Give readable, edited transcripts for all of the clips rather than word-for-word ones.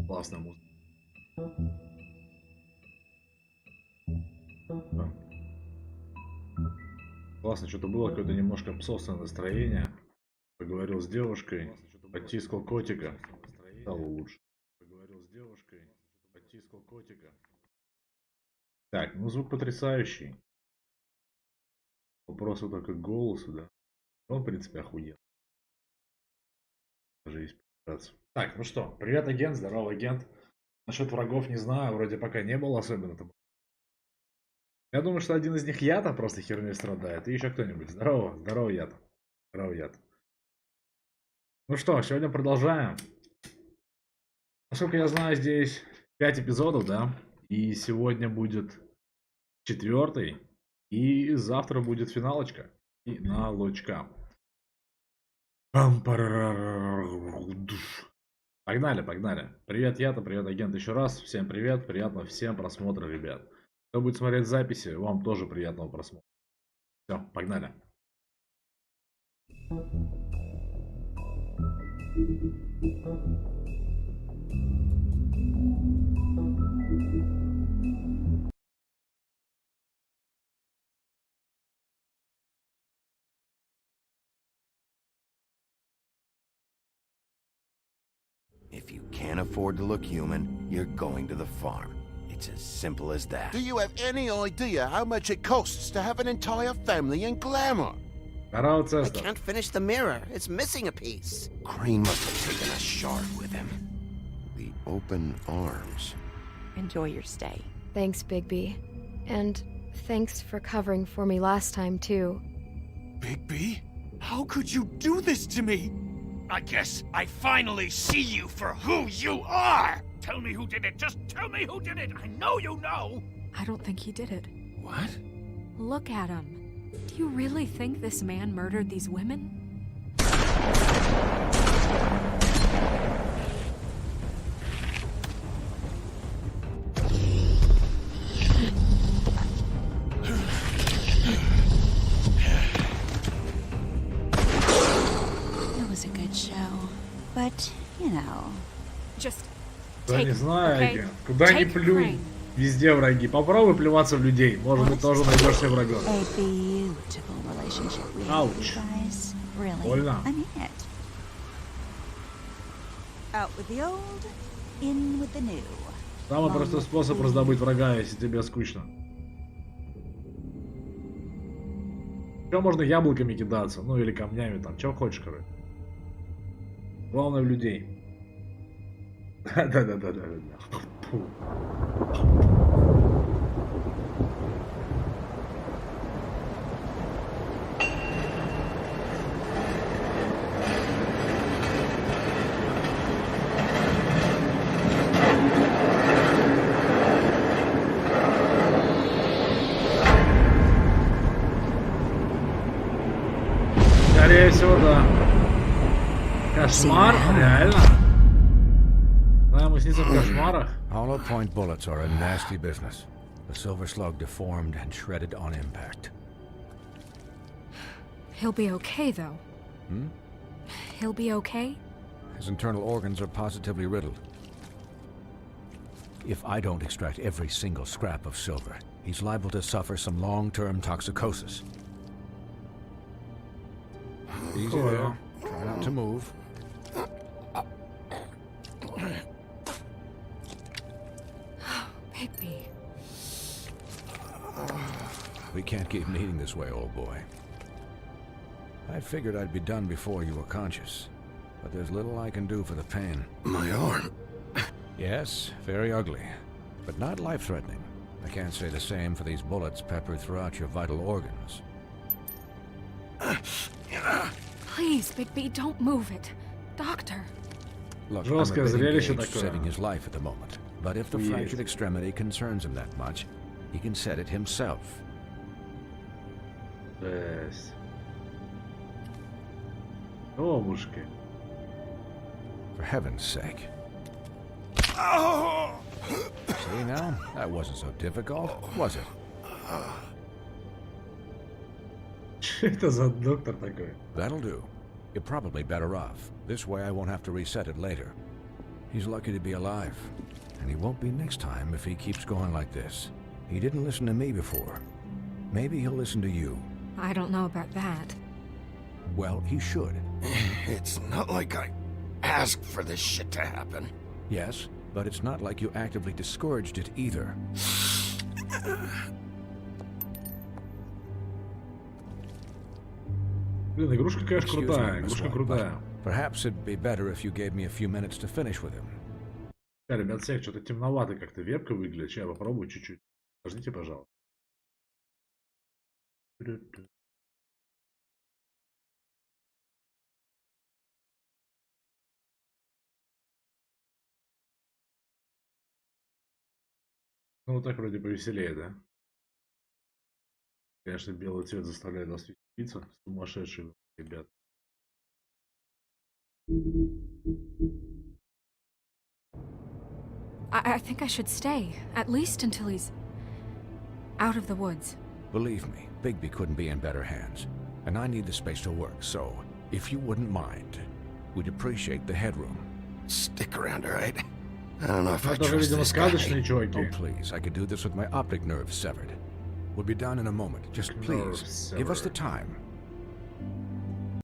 Классная музыка. Классно, что-то было какое-то немножко псовственное настроение. Поговорил с девушкой, потискал котика. Стало лучше. Поговорил с девушкой, потискал котика. Так, ну звук потрясающий. Вопрос только к голосу, да? Он, в принципе, охуел. Даже есть презентация. Так, ну что, привет, агент, здорово, агент. Насчет врагов не знаю, вроде пока не было особенно-то. Я думаю, что один из них я-то просто херней страдает. И еще кто-нибудь. Здорово, здорово, я-то. Здорово, я-то. Ну что, сегодня продолжаем. Насколько я знаю, здесь 5 эпизодов, да? И сегодня будет 4-й. И завтра будет финалочка. И налочка. Погнали, погнали. Привет, я-то, привет, агент, еще раз. Всем привет, приятного всем просмотра, ребят. Кто будет смотреть записи, вам тоже приятного просмотра. Все, погнали. If you can't afford to look human, you're going to the farm. It's as simple as that. Do you have any idea how much it costs to have an entire family in glamour? Здорово, I Цестер. can't finish the mirror. It's missing a piece. Crane must have taken a shard with him. The open arms. Enjoy your stay. Thanks, Bigby. And thanks for covering for me last time, too. Bigby? How could you do this to me? I guess I finally see you for who you are! Tell me who did it! Just tell me who did it! I know you know! I don't think he did it. What? Look at him. Do you really think this man murdered these women? It was a good show, but, you know. Just Да take не him, знаю, okay? агент. Куда ни Take плюнь, Crane. везде враги. Попробуй плеваться в людей. Может быть, тоже найдешь себе врагов. A beautiful relationship we have, Ouch. you guys. Really. Больно. I mean it. Out with the old, in with the new. Самый простой способ раздобыть врага, если тебе скучно. Еще можно яблоками кидаться, ну или камнями там, чего хочешь, короче. Главное в людей. Да-да-да-да-да. Скорее всего, да. Кошмар, реально. Да, мы снится в кошмарах. Hollow point bullets are a nasty business. The silver slug deformed and shredded on impact. He'll be okay, though. Hmm? He'll be okay? His internal organs are positively riddled. If I don't extract every single scrap of silver, he's liable to suffer some long-term toxicosis. Easy there. Try not to move. Bigby. We can't keep eating this way, old boy. I figured I'd be done before you were conscious, but there's little I can do for the pain. My arm. Yes, very ugly, but not life-threatening. I can't say the same for these bullets peppered throughout your vital organs. Please, Bigby, don't move it. Doctor. Look, Жесткое I'm a bit зрелище engaged такое. saving his life at the moment, but if the Yes. fractured extremity concerns him that much, he can set it himself. Жесть. Омушки. For heaven's sake. Oh! See now? That wasn't so difficult, was it? Что это за доктор такой? That'll do. You're probably better off. This way I won't have to reset it later. He's lucky to be alive. And he won't be next time if he keeps going like this. He didn't listen to me before. Maybe he'll listen to you. I don't know about that. Well, he should. It's not like I asked for this shit to happen. Yes, but it's not like you actively discouraged it either. Блин, игрушка, конечно, Excuse me, крутая. Miss Игрушка White, крутая. but perhaps it'd be better if you gave me a few minutes to finish with him. Да, ребят, всех что-то темновато как-то вебка выглядит. Сейчас я попробую чуть-чуть. Подождите, пожалуйста. Ну, вот так вроде повеселее, да? Конечно, белый цвет заставляет нас веселиться. Сумасшедшие ребят. I think I should stay, at least until he's out of the woods. Believe me, Bigby couldn't be in better hands. And I need the space to work, so if you wouldn't mind, we'd appreciate the headroom. Stick around, all right? I don't know if I Это же, trust видимо, this guy. сказочные чуваки. Oh, please, I could do this with my optic nerve severed. We'll be done in a moment. Just please, give us the time.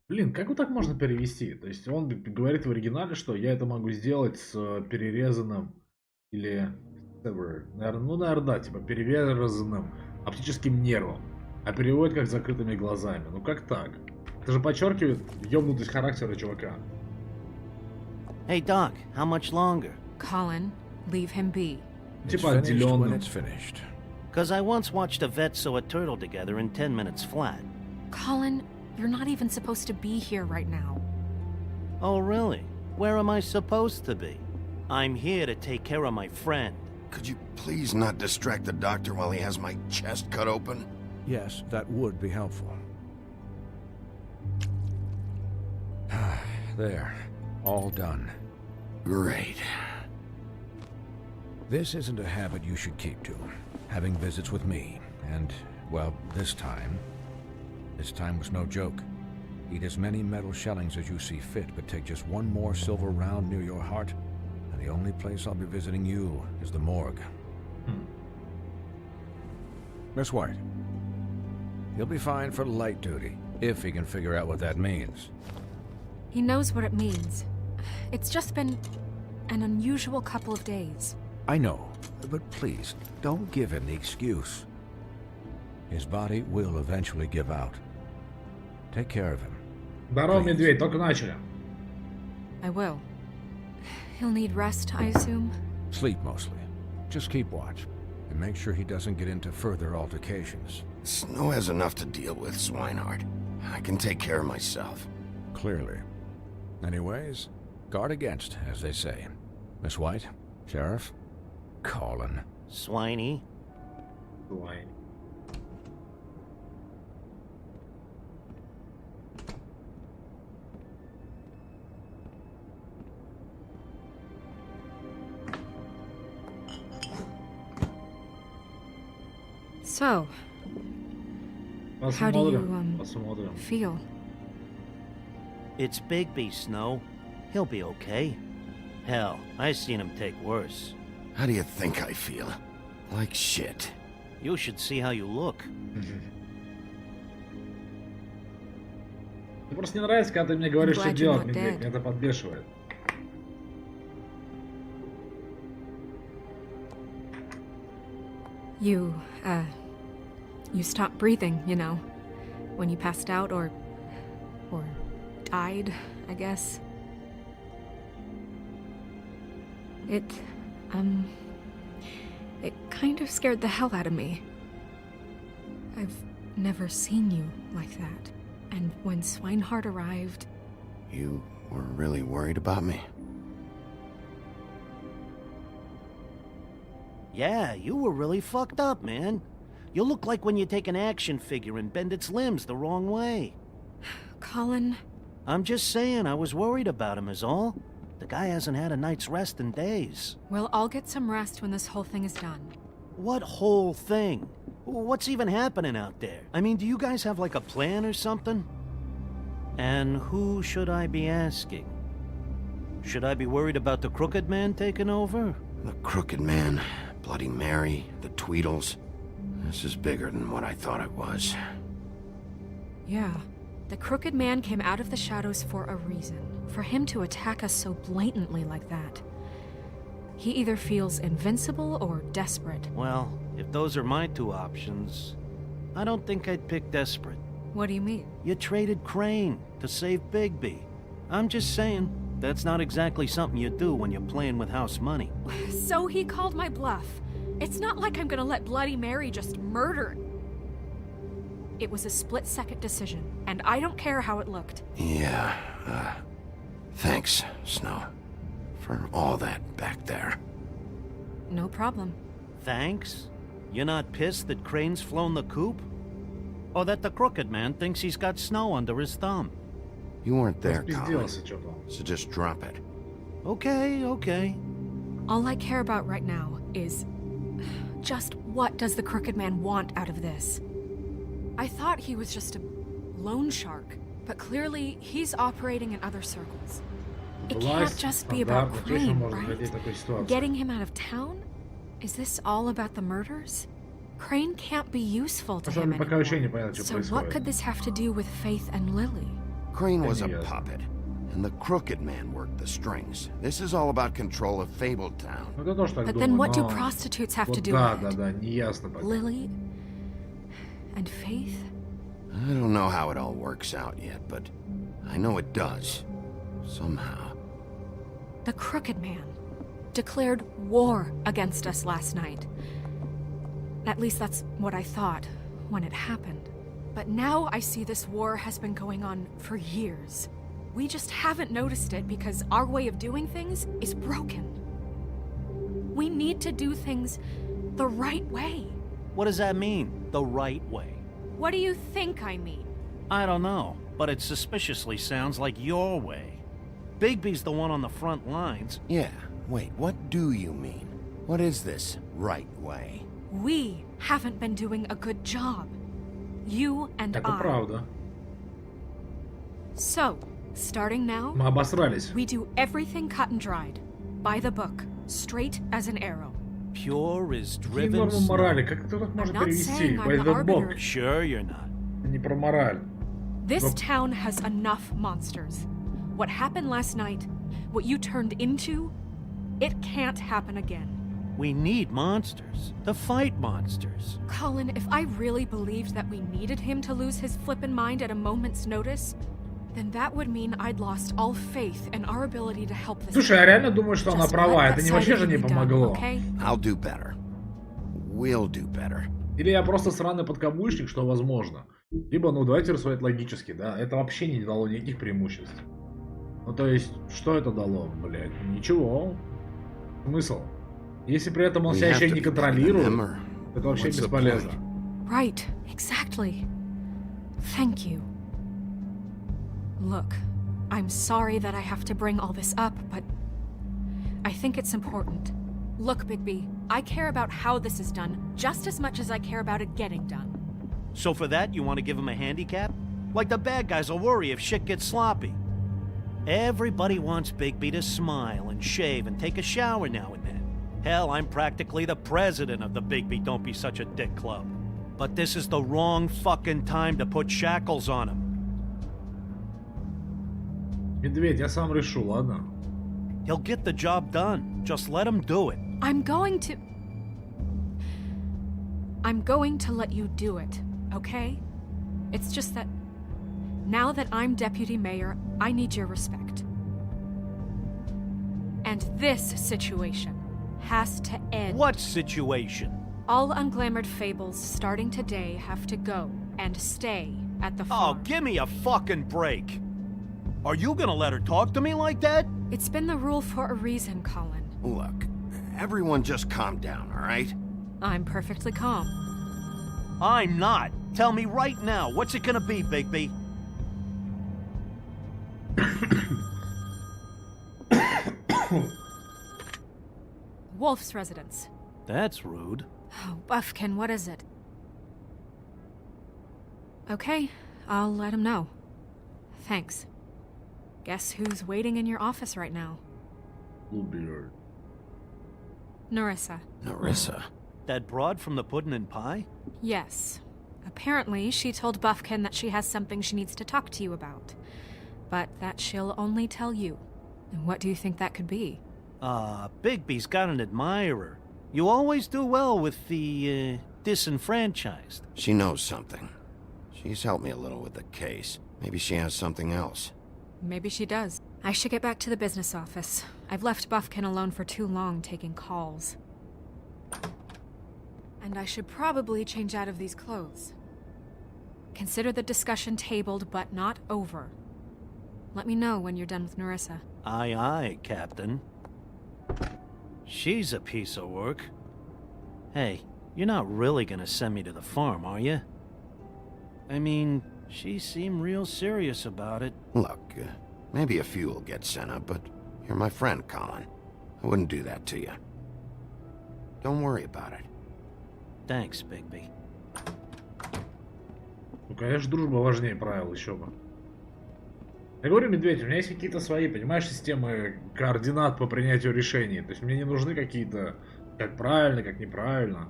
Блин, как вот так можно перевести? То есть он говорит в оригинале, что я это могу сделать с перерезанным или наверное, ну, наверное, да, типа перерезанным оптическим нервом. А переводит как с закрытыми глазами. Ну как так? Это же подчеркивает ёбнутость характера чувака. Hey, Doc, how much longer? Colin, leave him be. It's Типа finished when отделённым. it's finished. Because I once watched a vet sew a turtle together in 10 minutes flat. Colin, you're not even supposed to be here right now. Oh, really? Where am I supposed to be? I'm here to take care of my friend. Could you please not distract the doctor while he has my chest cut open? Yes, that would be helpful. There, all done. Great. This isn't a habit you should keep to. Having visits with me, and, well, this time was no joke. Eat as many metal shellings as you see fit, but take just one more silver round near your heart, and the only place I'll be visiting you is the morgue. Miss White, he'll be fine for light duty, if he can figure out what that means. He knows what it means. It's just been an unusual couple of days. I know, but please, don't give him the excuse. His body will eventually give out. Take care of him. Здорово, Please. медведь, только начали. I will. He'll need rest, I assume. Sleep mostly. Just keep watch, and make sure he doesn't get into further altercations. Snow has enough to deal with, Swinehart. I can take care of myself. Clearly. Anyways, guard against, as they say. Miss White, Sheriff, Colin. Swiney. Ой. So, how do you, Посмотрим. feel? It's Bigby, Snow. He'll be okay. Hell, I seen him take worse. How do you think I feel? Like shit. You should see how you look. Мне просто не нравится, когда ты мне говоришь, I'm что glad you're делать, not медведь. dead. Меня это подбешивает. You stopped breathing, you know, when you passed out or died, I guess. It kind of scared the hell out of me. I've never seen you like that. And when Swinehart arrived, You were really worried about me? Yeah, you were really fucked up, man. You look like when you take an action figure and bend its limbs the wrong way. Colin, I'm just saying, I was worried about him is all. The guy hasn't had a night's rest in days. we'll all get some rest when this whole thing is done. What whole thing? What's even happening out there? I mean, do you guys have like a plan or something? And who should I be asking? Should I be worried about the Crooked Man taking over? The Crooked Man, Bloody Mary, the Tweedles. This is bigger than what I thought it was. Yeah. The Crooked Man came out of the shadows for a reason. For him to attack us so blatantly like that. He either feels invincible or desperate. Well, if those are my two options, I don't think I'd pick desperate. What do you mean? You traded Crane to save Bigby. I'm just saying, that's not exactly something you do when you're playing with house money. So he called my bluff. It's not like I'm gonna let Bloody Mary just murder. It was a split-second decision, and I don't care how it looked. Yeah, thanks, Snow. For all that back there. No problem. Thanks? You're not pissed that Crane's flown the coop? Or that the Crooked Man thinks he's got Snow under his thumb? You weren't there, Colin, Распизделся что-то. so just drop it. Okay. All I care about right now is... just what does the Crooked Man want out of this? I thought he was just a loan shark, but clearly he's operating in other circles. It can't just be about Crane, right? Getting him out of town? Is this all about the murders? Crane can't be useful to him Пока вообще не понятно, anymore. что So происходит. what could this have to do with Faith and Lily? Crane was a Yes. puppet, and the Crooked Man worked the strings. This is all about control of Fabletown. Ну, это тоже так But думаю, then what do но prostitutes have to вот do да, with да, it? неясно пока. Lily? And Faith? I don't know how it all works out yet, but I know it does. Somehow. The Crooked Man declared war against us last night. At least that's what I thought when it happened. But now I see this war has been going on for years. We just haven't noticed it because our way of doing things is broken. We need to do things the right way. What does that mean, the right way? What do you think I mean? I don't know, but it suspiciously sounds like your way. Bigby's the one on the front lines. Yeah, wait, what do you mean? What is this right way? We haven't been doing a good job. You and Это I. правда. So, starting now, Мы обосрались. we do everything cut and dried. By the book. Straight as an arrow. Pure is Какие driven нормы морали? snow. Как кто так может not перевести? saying I'm By the the arbiter. book. Sure you're not. Не про мораль. This Nope. town has enough monsters. What happened last night, what you turned into, it can't happen again. We need monsters. To fight monsters. Colin, if I really believed that we needed him to lose his flippin' mind at a moment's notice, then that would mean I'd lost all faith in our ability to help this. Слушай, я реально думаю, что она Just права. let Это that не side вообще of же you не be done, помогло. okay? I'll do better. We'll do better. Или я просто сраный подкаблучник, что возможно. Либо, ну, давайте рассуждать логически, да. Это вообще не дало никаких преимуществ. Ну, то есть, что это дало, блядь? Ничего. Смысл? Если при этом он We себя have еще и to не be better than контролирует, them, or это вообще what's the бесполезно. point? Right, exactly. Thank you. Look, I'm sorry that I have to bring all this up, but I think it's important. Look, Bigby, I care about how this is done just as much as I care about it getting done. So for that, you want to give him a handicap? Like the bad guys will worry if shit gets sloppy. Everybody wants Bigby to smile and shave and take a shower now and then. Hell, I'm practically the president of the Bigby Don't Be Such a Dick Club. But this is the wrong fucking time to put shackles on him. Медведь, я сам решу, ладно? He'll get the job done. Just let him do it. I'm going to let you do it, okay? It's just that now that I'm deputy mayor, I need your respect. And this situation has to end. What situation? All unglamored fables starting today have to go and stay at the Oh, farm. give me a fucking break. Are you gonna let her talk to me like that? It's been the rule for a reason, Colin. Look, everyone just calm down, all right? I'm perfectly calm. I'm not. Tell me right now, what's it gonna be, Bigby? Wolf's residence. That's rude. Oh, Buffkin, what is it? Okay, I'll let him know. Thanks. Guess who's waiting in your office right now? Bluebeard. Narissa. Narissa? That broad from the puddin' and pie? Yes. Apparently, she told Buffkin that she has something she needs to talk to you about. But that she'll only tell you. And what do you think that could be? Bigby's got an admirer. You always do well with the, disenfranchised. She knows something. She's helped me a little with the case. Maybe she has something else. Maybe she does. I should get back to the business office. I've left Buffkin alone for too long taking calls. And I should probably change out of these clothes. Consider the discussion tabled, but not over. Let me know when you're done with Narissa. Aye, aye, Captain. She's a piece of work. Hey, you're not really gonna send me to the farm, are you? I mean, she seemed real serious about it. Look, maybe a few will get sent up, but you're my friend, Colin. I wouldn't do that to you. Don't worry about it. Thanks, Bigby. Ну, конечно, дружба важнее правил, еще бы. Я говорю, Медведь, у меня есть какие-то свои, понимаешь, системы координат по принятию решений. То есть мне не нужны какие-то, как правильно, как неправильно.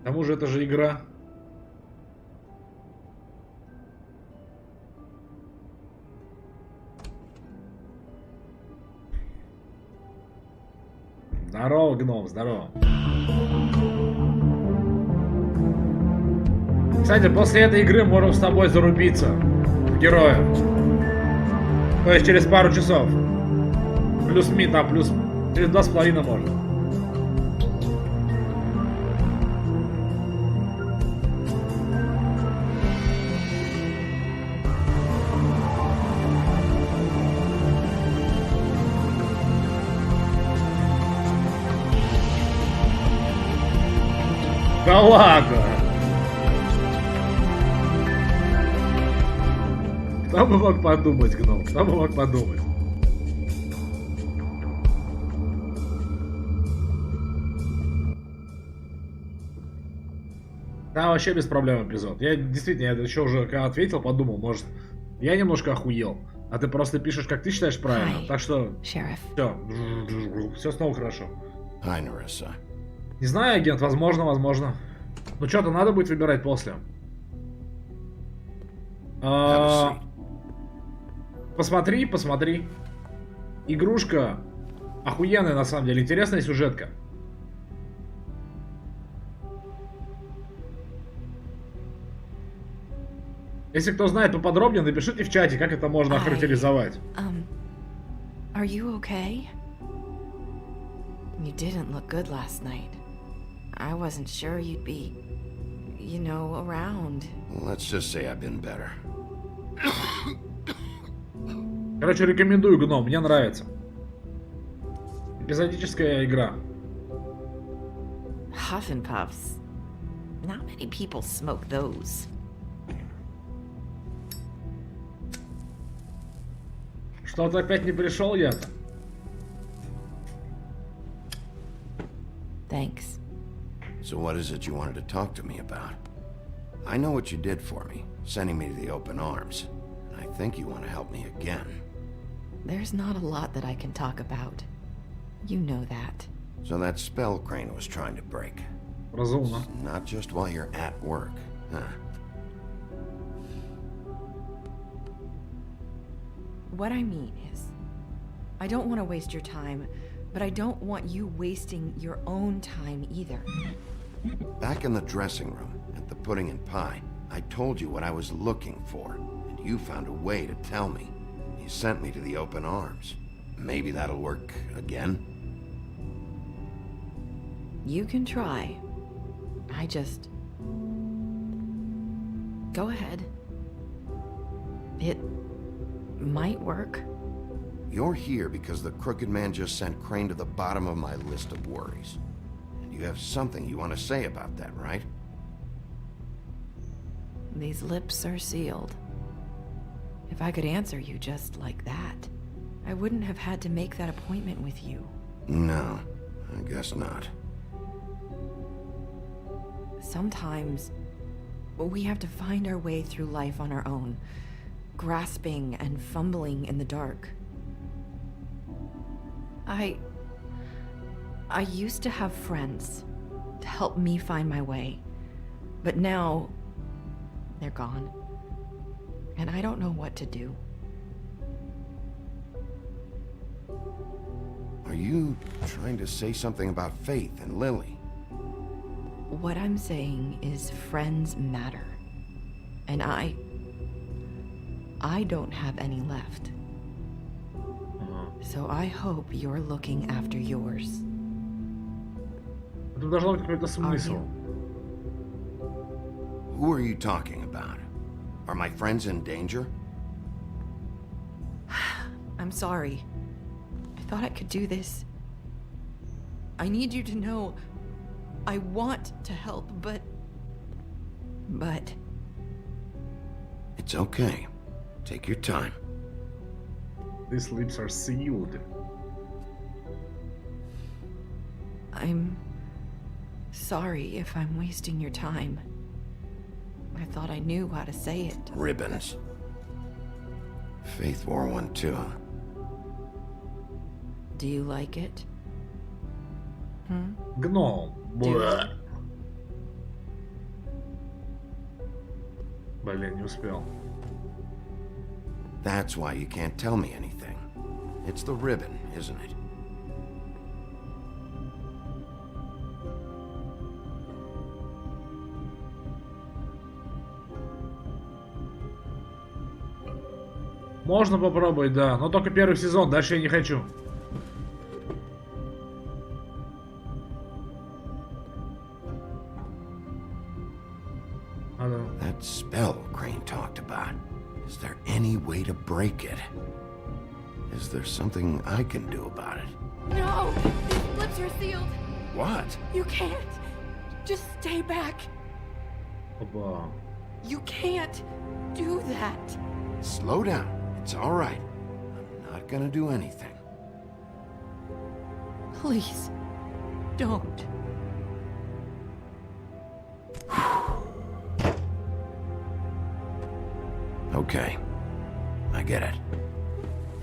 К тому же это же игра. Здорово, гном, здорово. Кстати, после этой игры можем с тобой зарубиться в героя. То есть через пару часов. Плюс плюс через 2,5 можно. Да ладно! Кто бы мог подумать, гном? Кто бы мог подумать? Да, вообще без проблем эпизод. Я действительно, я еще уже когда ответил, подумал, может, я немножко охуел, а ты просто пишешь, как ты считаешь правильно. Так что, все снова хорошо. Hi, Narissa. Не знаю, агент, возможно. Ну что-то надо будет выбирать после. Посмотри. Игрушка охуенная на самом деле, интересная сюжетка. Если кто знает поподробнее, напишите в чате, как это можно охарактеризовать. Are you okay? You didn't look good last night. I wasn't sure you'd be, you know, around. Let's just say I've been better. Короче, рекомендую, гном, мне нравится. Эпизодическая игра. Huff and puffs. Not many people smoke those. Что-то опять не пришел я-то. Thanks. So what is it you wanted to talk to me about? I know what you did for me, sending me to the open arms. And I think you want to help me again. There's not a lot that I can talk about. You know that. So that spell Crane was trying to break. Разумно. Not just while you're at work, huh? What I mean is, I don't want to waste your time, but I don't want you wasting your own time either. Back in the dressing room, at the pudding and pie, I told you what I was looking for, and you found a way to tell me. You sent me to the open arms. Maybe that'll work again? You can try. I just... Go ahead. It might work. You're here because the crooked man just sent Crane to the bottom of my list of worries. And you have something you want to say about that, right? These lips are sealed. If I could answer you just like that, I wouldn't have had to make that appointment with you. No, I guess not. Sometimes We have to find our way through life on our own, grasping and fumbling in the dark. I used to have friends to help me find my way, but now they're gone, and I don't know what to do. Are you trying to say something about Faith and Lily? What I'm saying is friends matter, and I don't have any left. So I hope you're looking after yours. Тут должен быть какой-то смысл. Who are you talking about? Are my friends in danger? I'm sorry. I thought I could do this. I need you to know I want to help, but... It's okay. Take your time. These lips are sealed. I'm sorry if I'm wasting your time. I thought I knew how to say it. Ribbons. Faith wore one too. Do you like it? Гном. Dude. Блин, не успел. That's why you can't tell me anything. It's the ribbon, isn't it? Можно попробовать, да, но только первый сезон, дальше я не хочу. That spell Crane talked about. Is there any way to break it? Is there something I can do about it? No! These lips are sealed! What? You can't! Just stay back! Опа. You can't do that. Slow down. It's all right. I'm not gonna do anything. Please, don't. Okay. I get it.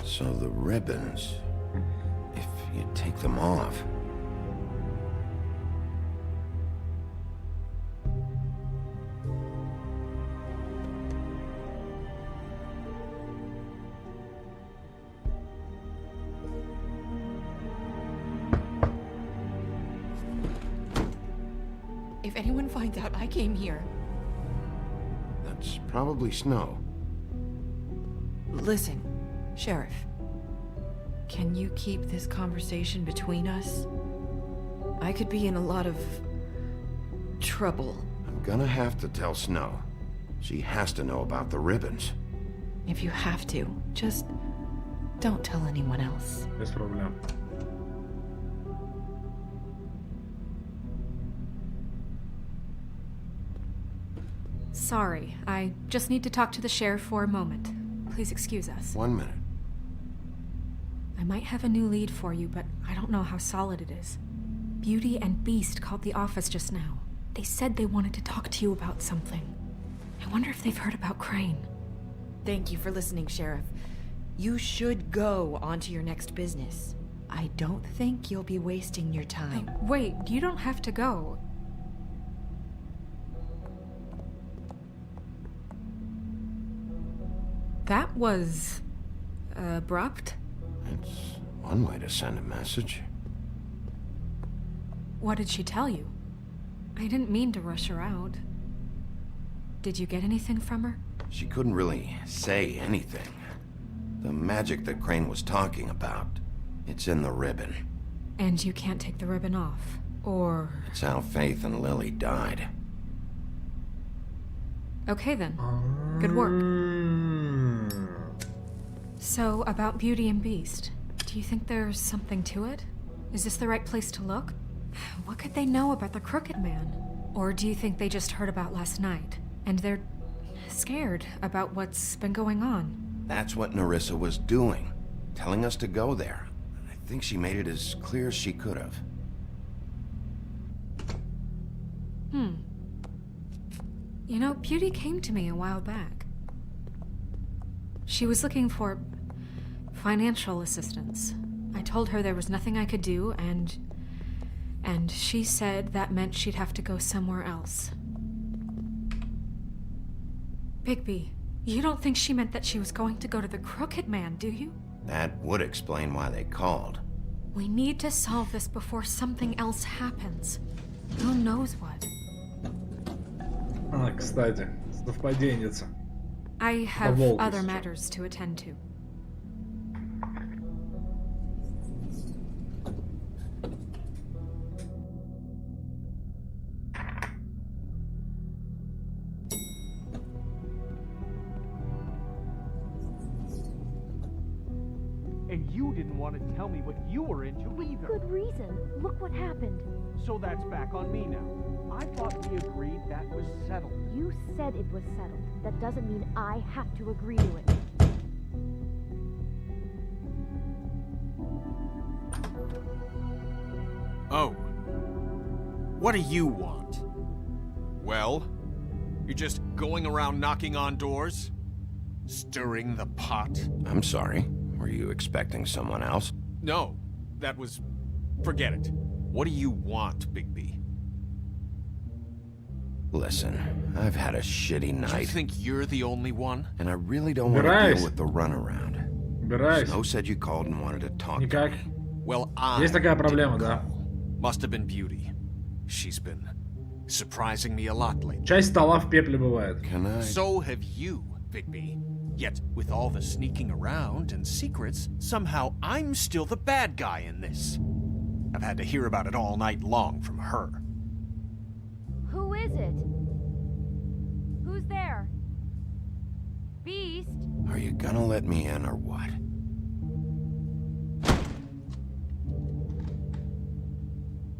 So the ribbons, if you take them off... If anyone finds out I came here... That's probably snow. Listen, Sheriff. Can you keep this conversation between us? I could be in a lot of... trouble. I'm gonna have to tell Snow. She has to know about the ribbons. If you have to, just... don't tell anyone else. Без проблем. Sorry, I just need to talk to the sheriff for a moment. Please excuse us. 1 minute. I might have a new lead for you, but I don't know how solid it is. Beauty and Beast called the office just now. They said they wanted to talk to you about something. I wonder if they've heard about Crane. Thank you for listening, Sheriff. You should go on to your next business. I don't think you'll be wasting your time. Wait, you don't have to go. That was... abrupt? It's one way to send a message. What did she tell you? I didn't mean to rush her out. Did you get anything from her? She couldn't really say anything. The magic that Crane was talking about, it's in the ribbon. And you can't take the ribbon off, or... It's how Faith and Lily died. Okay then. Good work. So, about Beauty and Beast, do you think there's something to it? Is this the right place to look? What could they know about the Crooked Man? Or do you think they just heard about last night, and they're scared about what's been going on? That's what Nerissa was doing, telling us to go there. I think she made it as clear as she could have. You know, Beauty came to me a while back. She was looking for financial assistance. I told her there was nothing I could do, and she said that meant she'd have to go somewhere else. Bigby, you don't think she meant that she was going to go to the Crooked Man, do you? That would explain why they called. We need to solve this before something else happens. Who knows what? А, кстати, совпаденница. I have Волк other сейчас. matters to attend to. And you didn't want to tell me what you were into either. Good reason. Look what happened. So that's back on me now. I thought we agreed that was settled. You said it was settled. That doesn't mean I have to agree to it. Oh. What do you want? Well, you're just going around knocking on doors? Stirring the pot? I'm sorry. Were you expecting someone else? No, that was... Forget it. What do you want, Bigby? Listen, I've had a shitty Do you night, think you're the only one? and I really don't want to Убирайся. deal with the runaround. Убирайся. Snow said you called and wanted to talk to Никак. me. Well, I Есть такая проблема, didn't да. call. Must have been Beauty. She's been surprising me a lot lately. Часть стола в пепле бывает. Can I? So have you, Bigby. Yet, with all the sneaking around and secrets, somehow I'm still the bad guy in this. I've had to hear about it all night long from her. Who is it? Who's there? Beast? Are you gonna let me in or what?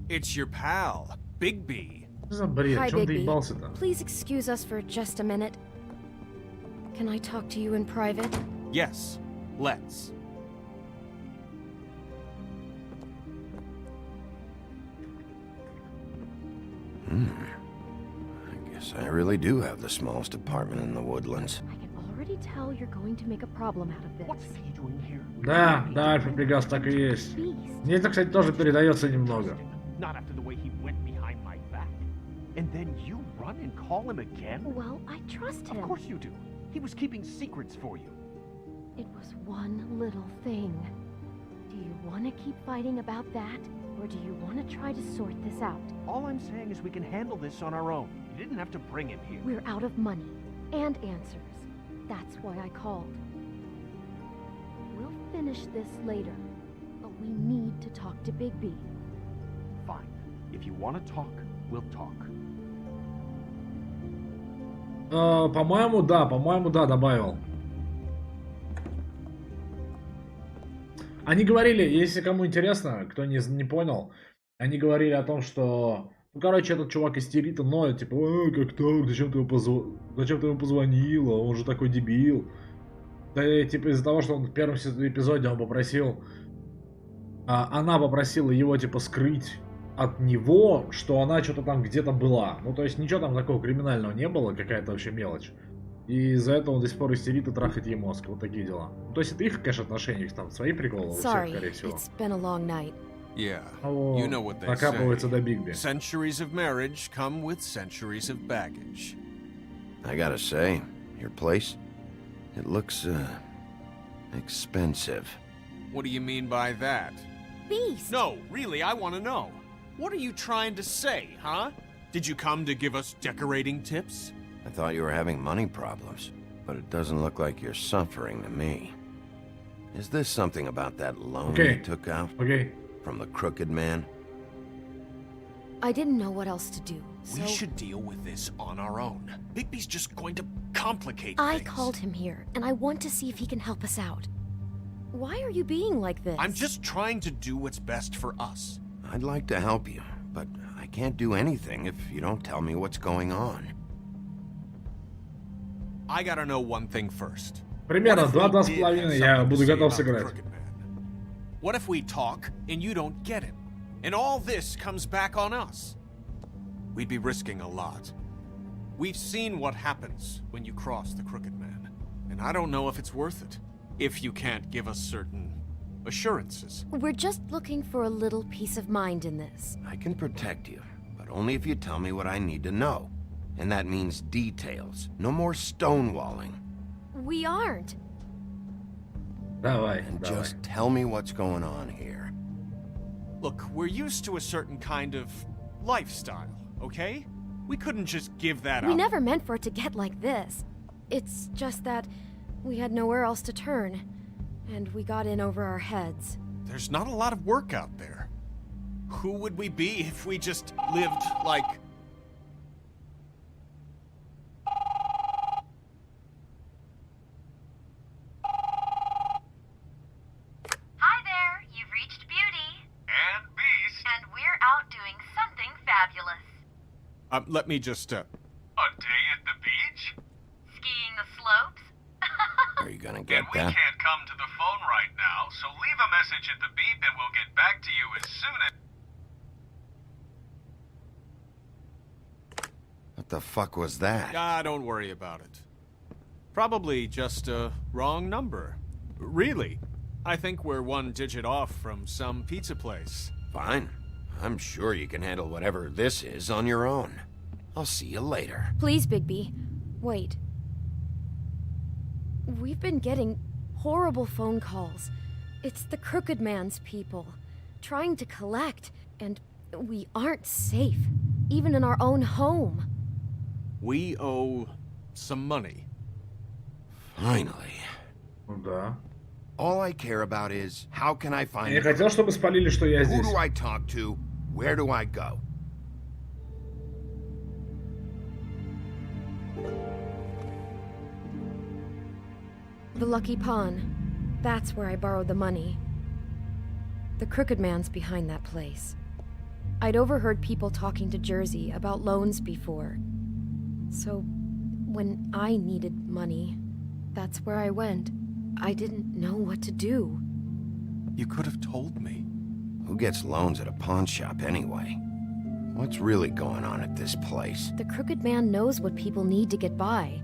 It's your pal, Bigby. Что за бред? Hi, Чем ты Bigby. ебался-то? Please excuse us for just a minute. Can I talk to you in private? Yes, let's. I guess I really do have the smallest apartment in the woodlands. I can already tell you're going to make a problem out of this. What's he doing here? Да, да, Альфа-Пегас так и есть. Beast. Мне это, кстати, тоже передается немного. Not after the way he went behind my back. And then you run and call him again? Well, I trust him. Of course you do. He was keeping secrets for you. It was one little thing. Do you want to keep fighting about that? Or do you want to try to sort this out? All I'm saying is we can handle this on our own. You didn't have to bring him here. We're out of money and answers. That's why I called. We'll finish this later, but we need to talk to Bigby. Fine. If you want to talk, we'll talk. По-моему, да, добавил. Они говорили, если кому интересно, кто не понял, они говорили о том, что... Ну, короче, этот чувак истерит и ноет, типа, как так, зачем ты ему позвонила, он же такой дебил. Да, типа, из-за того, что он в первом эпизоде он попросил... она попросила его, типа, скрыть от него, что она что-то там где-то была. Ну, то есть, ничего там такого криминального не было, какая-то вообще мелочь. И из-за этого он до сих пор истерит и трахает ей мозг. Вот такие дела. Ну, то есть, это их, конечно, отношения, там, свои приколы у всех, Sorry, скорее всего. it's been a long night. Yeah, Oh, you know what they докапывается до say. Бигби. Centuries of marriage come with centuries of baggage. I gotta say, your place, it looks, expensive. What do you mean by that? Beast! No, really, I want to know. What are you trying to say, huh? Did you come to give us decorating tips? I thought you were having money problems, but it doesn't look like you're suffering to me. Is this something about that loan Okay. you took out Окей. from the Crooked Man? I didn't know what else to do, so We should deal with this on our own. Bigby's just going to complicate I things. called him here, and I want to see if he can help us out. Why are you being like this? I'm just trying to do what's best for us. I'd like to help you, but I can't do anything if you don't tell me what's going on. I gotta know one thing first. Примерно What if we 2-2 с did половиной have я something to буду say готов about the сыграть. Crooked Man? What if we talk and you don't get him? And all this comes back on us? We'd be risking a lot. We've seen what happens when you cross the Crooked Man, and I don't know if it's worth it, if you can't give us certain assurances. We're just looking for a little peace of mind in this. I can protect you, but only if you tell me what I need to know. And that means details. No more stonewalling. We aren't. Давай, And давай. just tell me what's going on here. Look, we're used to a certain kind of lifestyle, okay? We couldn't just give that up. We never meant for it to get like this. It's just that we had nowhere else to turn, and we got in over our heads. There's not a lot of work out there. Who would we be if we just lived like... Hi there, you've reached Beauty. And Beast. And we're out doing something fabulous. Let me just, A day at the beach? Skiing the slopes? Are you gonna get We that? can't come to the phone right now, so leave a message at the beep and we'll get back to you as soon as... What the fuck was that? don't worry about it. Probably just a wrong number. Really, I think we're one digit off from some pizza place. Fine. I'm sure you can handle whatever this is on your own. I'll see you later. Please, Bigby, wait. We've been getting horrible phone calls. It's the Crooked Man's people, trying to collect, and we aren't safe, even in our own home. We owe some money. Finally. Ну да. All I care about is, how can I find Я не хотел, чтобы спалили, что я Who здесь. do I talk to? Where do I go? The Lucky Pawn. That's where I borrowed the money. The Crooked Man's behind that place. I'd overheard people talking to Jersey about loans before. So, when I needed money, that's where I went. I didn't know what to do. You could have told me. Who gets loans at a pawn shop anyway? What's really going on at this place? The Crooked Man knows what people need to get by,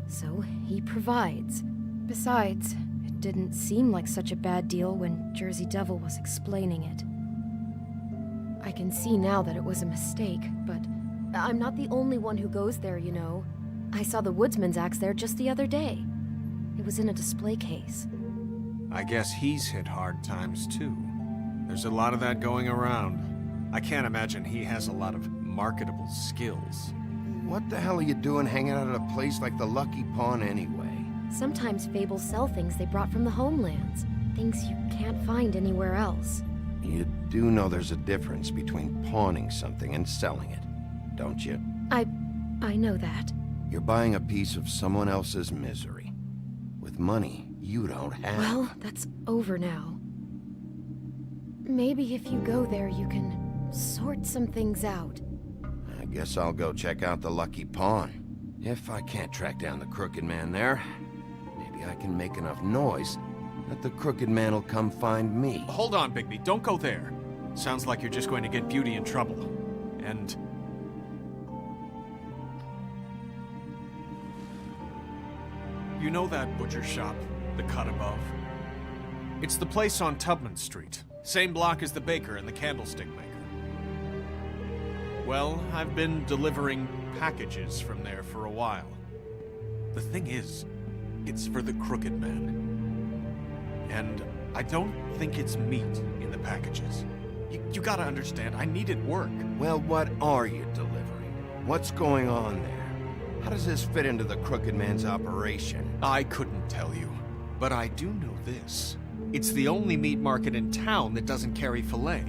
so he provides. Besides, it didn't seem like such a bad deal when Jersey Devil was explaining it. I can see now that it was a mistake, but I'm not the only one who goes there, you know. I saw the Woodsman's axe there just the other day. It was in a display case. I guess he's hit hard times too. There's a lot of that going around. I can't imagine he has a lot of marketable skills. What the hell are you doing hanging out at a place like the Lucky Pawn anyway? Sometimes fables sell things they brought from the homelands. Things you can't find anywhere else. You do know there's a difference between pawning something and selling it, don't you? I know that. You're buying a piece of someone else's misery. With money you don't have. Well, that's over now. Maybe if you go there, you can sort some things out. I guess I'll go check out the Lucky Pawn. If I can't track down the Crooked Man there, maybe I can make enough noise that the Crooked Man will come find me. Hold on, Bigby. Don't go there. Sounds like you're just going to get Beauty in trouble. And... you know that butcher shop, the cut above? It's the place on Tubman Street. Same block as the baker and the candlestick maker. Well, I've been delivering packages from there for a while. The thing is, it's for the Crooked Man. And I don't think it's meat in the packages. You gotta understand, I needed work. Well, what are you delivering? What's going on there? How does this fit into the Crooked Man's operation? I couldn't tell you, but I do know this. It's the only meat market in town that doesn't carry filet.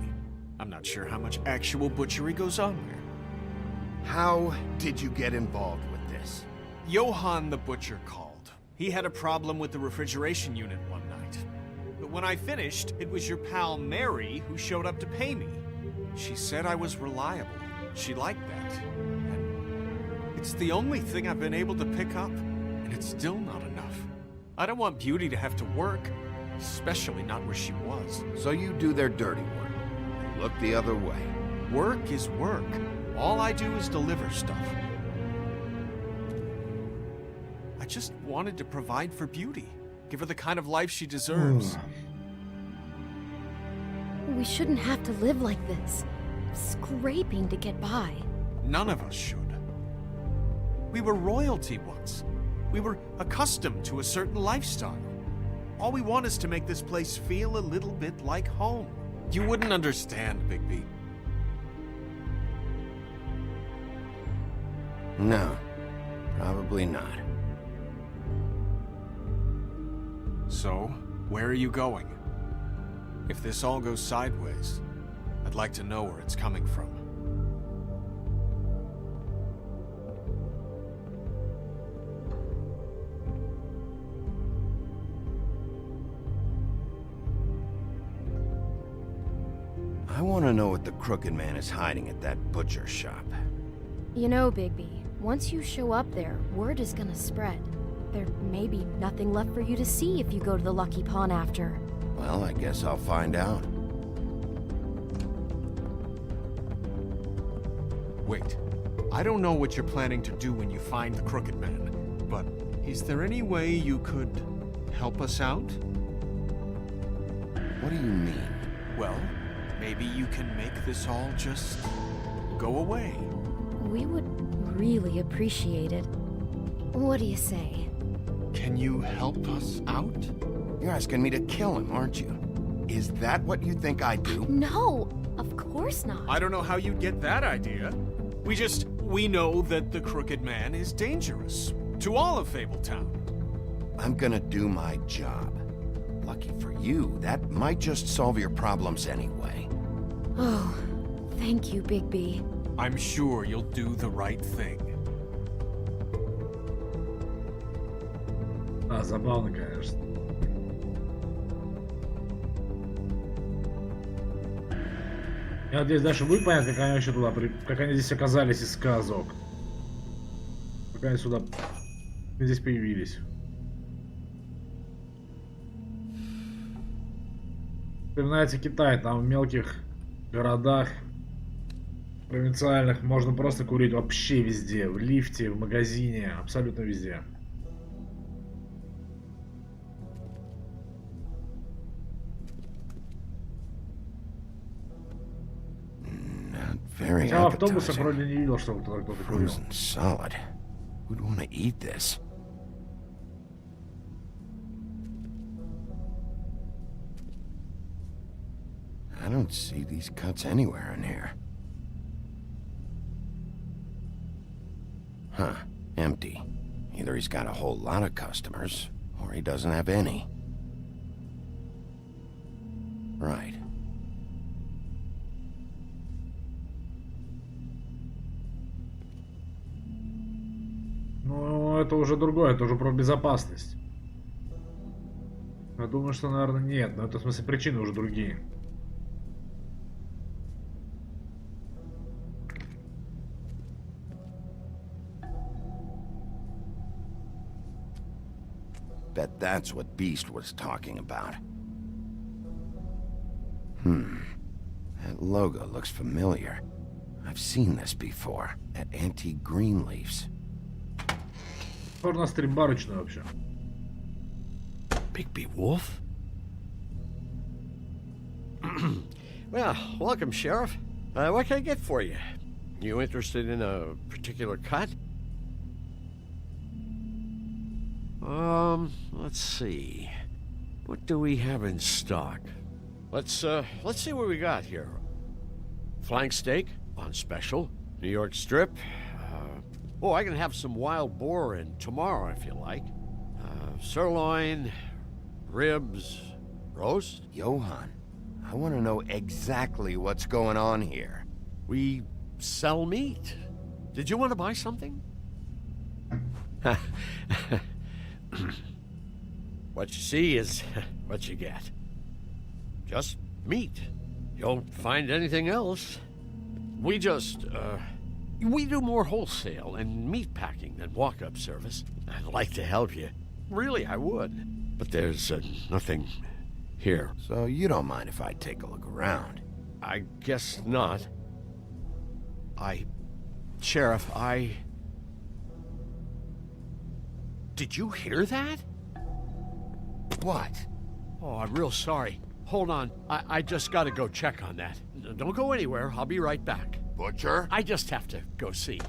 I'm not sure how much actual butchery goes on there. How did you get involved with this? Johann the butcher called. He had a problem with the refrigeration unit one night. But when I finished, it was your pal Mary who showed up to pay me. She said I was reliable. She liked that. And it's the only thing I've been able to pick up, and it's still not enough. I don't want Beauty to have to work, especially not where she was. So you do their dirty work and look the other way. Work is work. All I do is deliver stuff. just wanted to provide for Beauty. Give her the kind of life she deserves. We shouldn't have to live like this, scraping to get by. None of us should. We were royalty once. We were accustomed to a certain lifestyle. All we want is to make this place feel a little bit like home. You wouldn't understand, Bigby. No, probably not. So, where are you going? If this all goes sideways, I'd like to know where it's coming from. I want to know what the crooked man is hiding at that butcher shop. You know, Bigby, once you show up there, word is gonna spread. There may be nothing left for you to see if you go to the Lucky Pawn after. Well, I guess I'll find out. Wait, I don't know what you're planning to do when you find the crooked man, but is there any way you could help us out? What do you mean? Well, maybe you can make this all just go away. We would really appreciate it. What do you say? Can you help us out? You're asking me to kill him, aren't you? Is that what you think I do? No, of course not. I don't know how you'd get that idea. We know that the crooked man is dangerous to all of Fabletown. I'm gonna do my job. Lucky for you, that might just solve your problems anyway. Oh, thank you, Bigby. I'm sure you'll do the right thing. Забавно, конечно. Я надеюсь, дальше будет понятно, как они вообще туда, как они здесь оказались из сказок. Как они сюда, здесь появились. Вспоминается Китай, там в мелких городах провинциальных можно просто курить вообще везде, в лифте, в магазине, абсолютно везде. Хотя в автобусах вроде не видел, чтобы кто-то курил. Solid. Who'd want to eat this? I don't see these cuts anywhere in here. Huh, empty. Either he's got a whole lot of customers, or he doesn't have any. Right. Ну, это уже другое, это уже про безопасность. Я думаю, что, наверное, нет, но это, в смысле, причины уже другие. Bet that's what Beast was talking about. That logo looks familiar. I've seen this before, at Antique Greenleaf's. Скоро на стрим барочную вообще. Bigby Wolf? Well, welcome, Sheriff. What can I get for you? You interested in a particular cut? Let's see. What do we have in stock? Let's see what we got here. Flank steak on special. New York strip. I can have some wild boar in tomorrow if you like. Sirloin, ribs, roast. Johan, I want to know exactly what's going on here. We sell meat. Did you want to buy something? What you see is what you get. Just meat. You won't find anything else. We do more wholesale and meat packing than walk-up service. I'd like to help you. Really, I would. But there's nothing here. So you don't mind if I take a look around? I guess not. Sheriff, Did you hear that? What? Oh, I'm real sorry. Hold on. I just gotta go check on that. Don't go anywhere. I'll be right back. Butcher? I just have to go see.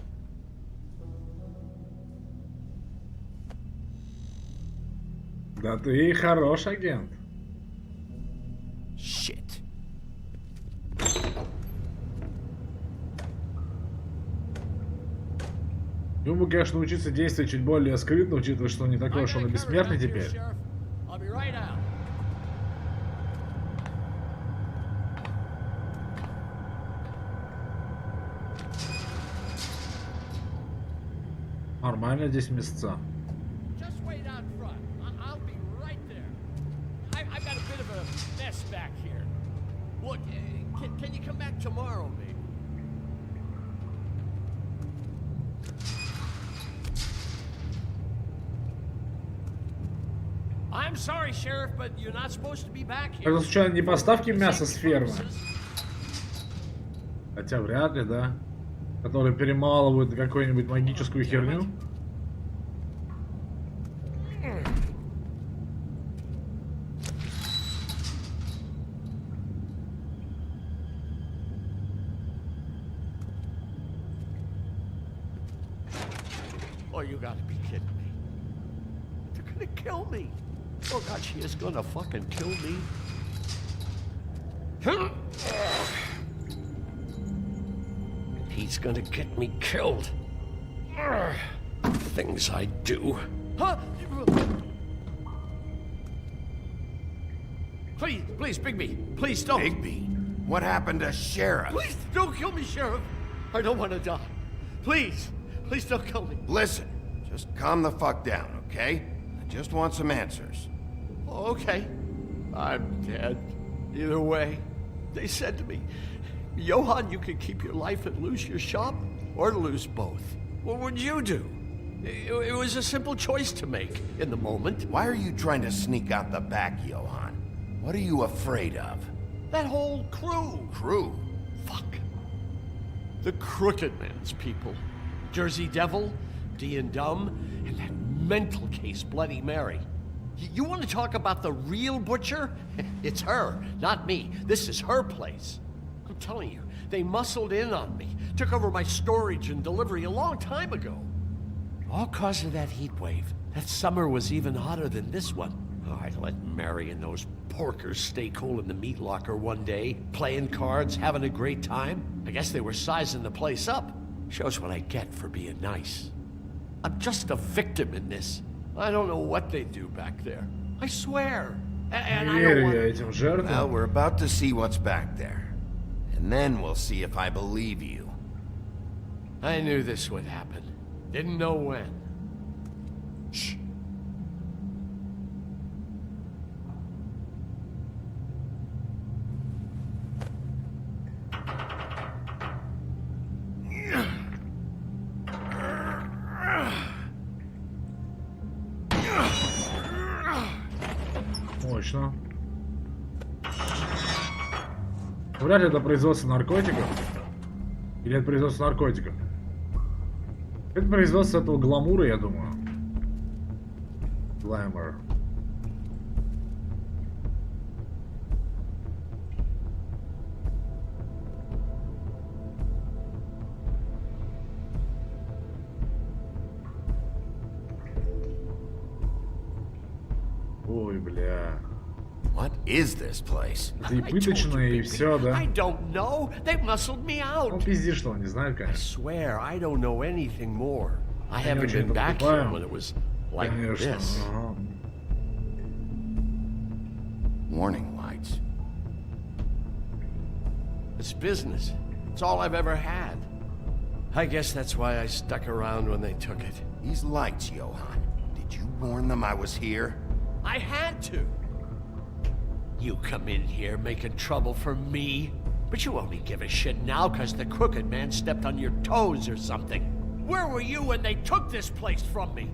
Да ты хорош, агент. Shit. Ему, конечно, учиться действовать чуть более скрытно, учитывая, что он не такой уж он и бессмертный теперь. I'll be right out. Нормально здесь места. Just wait out front. I'll be right there. I've got a bit of a mess back here. Look, can you come back tomorrow, maybe? I'm sorry, Sheriff, but you're not supposed to be back here. Это случайно не поставки мяса с фермы? Хотя вряд ли, да? Которые перемалывают на какую-нибудь магическую херню. Oh, you gotta be kidding me. They're gonna kill me. Oh God, she is gonna fucking kill me. He's gonna get me killed. Things I do. Huh? Please, Bigby. Please don't. Bigby? What happened to Sheriff? Please don't kill me, Sheriff. I don't want to die. Please don't kill me. Listen, just calm the fuck down, okay? I just want some answers. Okay. I'm dead. Either way. They said to me, Johann, you can keep your life and lose your shop, or lose both. What would you do? It was a simple choice to make in the moment. Why are you trying to sneak out the back, Johann? What are you afraid of? That whole crew. Crew? Fuck. The Crooked Man's people. Jersey Devil, D and Dumb, and that mental case Bloody Mary. You want to talk about the real butcher? It's her, not me. This is her place. I'm telling you, they muscled in on me, took over my storage and delivery a long time ago. All cause of that heat wave. That summer was even hotter than this one. Oh, I let Mary and those porkers stay cool in the meat locker one day, playing cards, having a great time. I guess they were sizing the place up. Shows what I get for being nice. I'm just a victim in this. I don't know what they do back there. I swear. And I don't want... Well, we're about to see what's back there. And then we'll see if I believe you. I knew this would happen. Didn't know when. Shh. Мощно. Вряд ли это производство наркотиков. Или это производство наркотиков. Это производство этого гламура, я думаю. Гламур. Ой, бля. What is this place? Это и пыточное, и все, да? I don't know. They muscled me out. Он пиздит, что он не знает, I конечно. swear, I don't know anything more. I Я не haven't очень been back here покупаю. when it was like Конечно. this. Ага. Warning lights. It's business. It's all I've ever had. I guess that's why I stuck around when they took it. These lights, Johann. Did you warn them I was here? I had to. You come in here making trouble for me, but you only give a shit now because the Crooked Man stepped on your toes or something. Where were you when they took this place from me?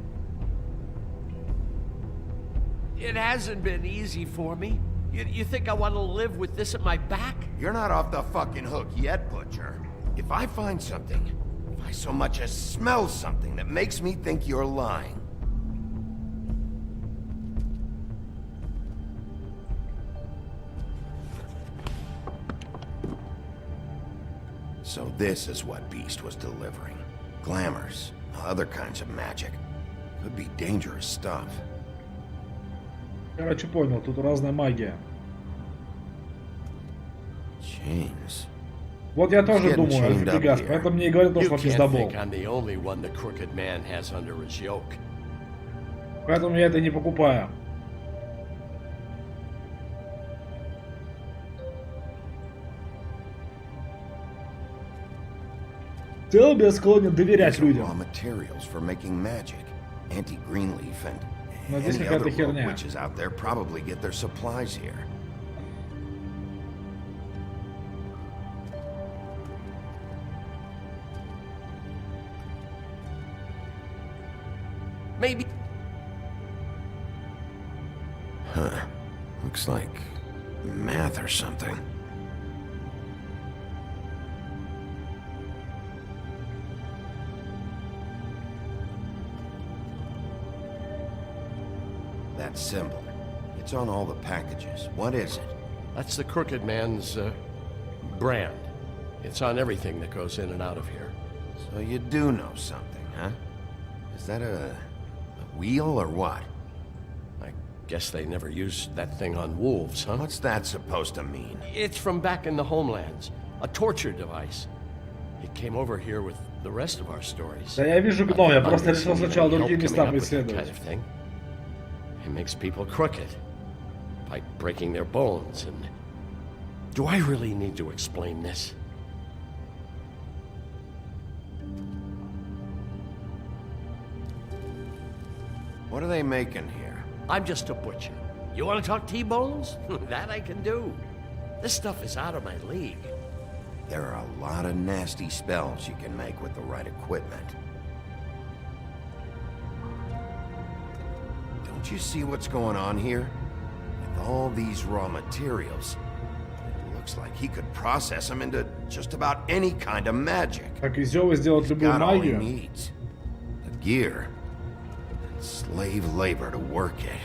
It hasn't been easy for me. You think I want to live with this at my back? You're not off the fucking hook yet, Butcher. If I find something, if I so much as smell something that makes me think you're lying, So this is what Beast was delivering. Glamours, other kinds of magic. Could be dangerous stuff. Короче, понял, тут разная магия. Chains. Вот я тоже думаю, офигас, поэтому мне и говорят, что пиздобол. Поэтому я это не покупаю. В целом я склонен доверять людям. Но здесь какая-то херня. Maybe. Huh. Looks like math or something. That symbol. It's on all the packages. What is it? That's the Crooked Man's brand. It's on everything that goes in and out of here. So you do know something, huh? Is that a wheel or what? I guess they never used that thing on wolves, huh? What's that supposed to mean? It's from back in the homelands. A torture device. It came over here with the rest of our stories. Да я вижу гном, я просто решил сначала другие места преследовать. It makes people crooked by breaking their bones. And do I really need to explain this? What are they making here? I'm just a butcher. You want to talk T-bones? That I can do. This stuff is out of my league. There are a lot of nasty spells you can make with the right equipment. Don't you see what's going on here? With all these raw materials, it looks like he could process them into just about any kind of magic. Как Изёва сделать любую магию. The gear. Slave labor to work it.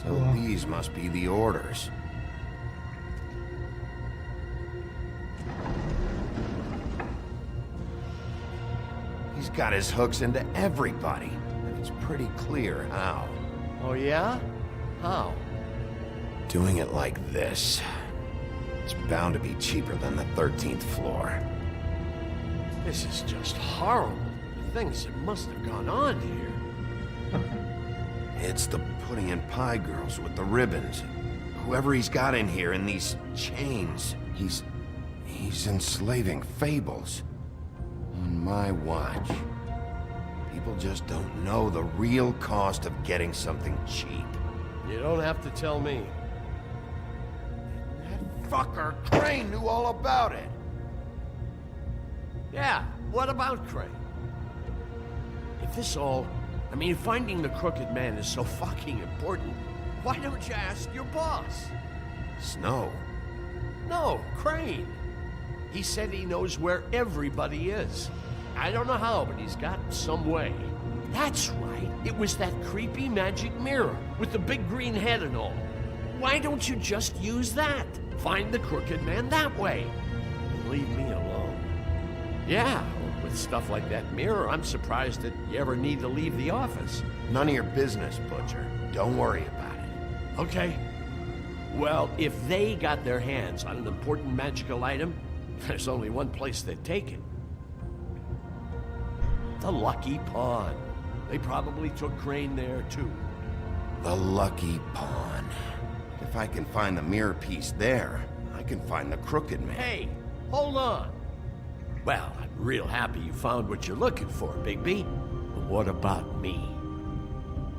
So these must be the orders. He's got his hooks into everybody, and it's pretty clear how. Oh yeah? How? Doing it like this. It's bound to be cheaper than the 13th floor. This is just horrible. Things that must have gone on here. It's the pudding and pie girls with the ribbons. Whoever he's got in here in these chains, he's enslaving fables. On my watch. People just don't know the real cost of getting something cheap. You don't have to tell me. That fucker Crane knew all about it. Yeah, what about Crane? If this all... I mean, finding the Crooked Man is so fucking important, why don't you ask your boss? Snow? No, Crane. He said he knows where everybody is. I don't know how, but he's got some way. That's right. It was that creepy magic mirror with the big green head and all. Why don't you just use that? Find the Crooked Man that way. And leave me alone. Yeah, with stuff like that mirror, I'm surprised that you ever need to leave the office. None of your business, Butcher. Don't worry about it. Okay. Well, if they got their hands on an important magical item, there's only one place they'd take it. The Lucky Pawn. They probably took Crane there, too. The Lucky Pawn. If I can find the mirror piece there, I can find the Crooked Man. Hey, hold on. Well, I'm real happy you found what you're looking for, Bigby. But what about me?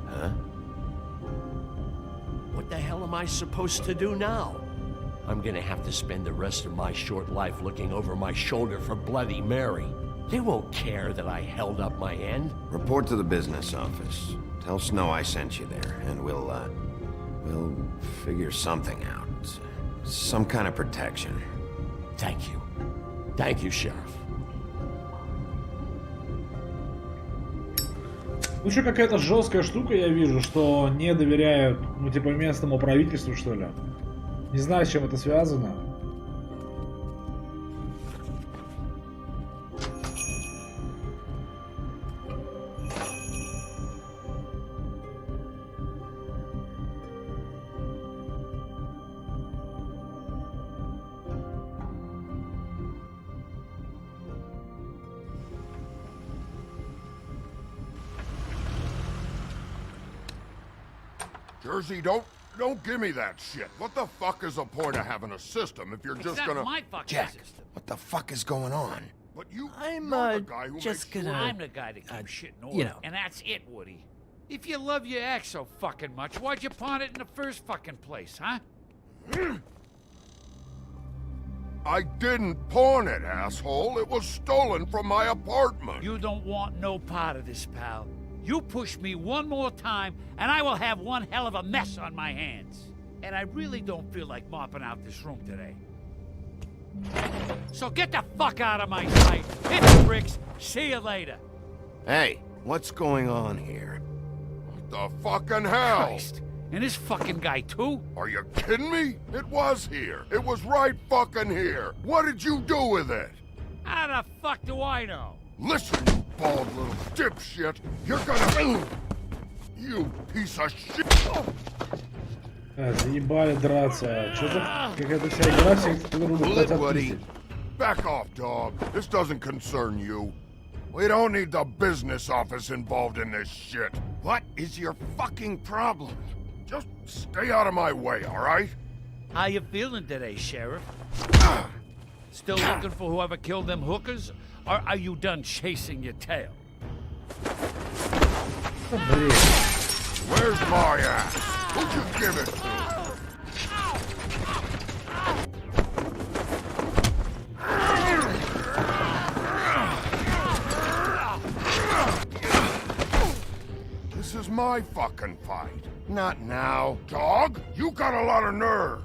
Huh? What the hell am I supposed to do now? I'm gonna have to spend the rest of my short life looking over my shoulder for Bloody Mary. They won't care that I held up my end. Report to the business office. Tell Snow I sent you there, and we'll figure something out. Some kind of protection. Thank you. Thank you, Sheriff. Ну что, какая-то жесткая штука, я вижу, что не доверяют, ну типа местному правительству, что ли. Не знаю, с чем это связано. Jersey, don't give me that shit. What the fuck is the point of having a system if you're just gonna... my fucking Jack, system. what the fuck is going on? But you're the guy who just makes gonna... sure... I'm the guy that keeps shit in order. And that's it, Woody. If you love your ex so fucking much, why'd you pawn it in the first fucking place, huh? I didn't pawn it, asshole. It was stolen from my apartment. You don't want no part of this, pal. You push me one more time, and I will have one hell of a mess on my hands. And I really don't feel like mopping out this room today. So get the fuck out of my sight. Hit the bricks. See you later. Hey, what's going on here? What the fucking hell? Christ. And this fucking guy, too? Are you kidding me? It was here. It was right fucking here. What did you do with it? How the fuck do I know? Listen, you bald little dipshit. You're gonna... You piece of shit. Заебали драться. Чё за какая-то вся игра, все друг друга хотят пиздить. Back off, dog. This doesn't concern you. We don't need the business office involved in this shit. What is your fucking problem? Just stay out of my way, all right? How you feeling today, Sheriff? Still looking for whoever killed them hookers? Or are you done chasing your tail? Where's my ass? Who'd you give it to? This is my fucking fight. Not now. Dog, you got a lot of nerve.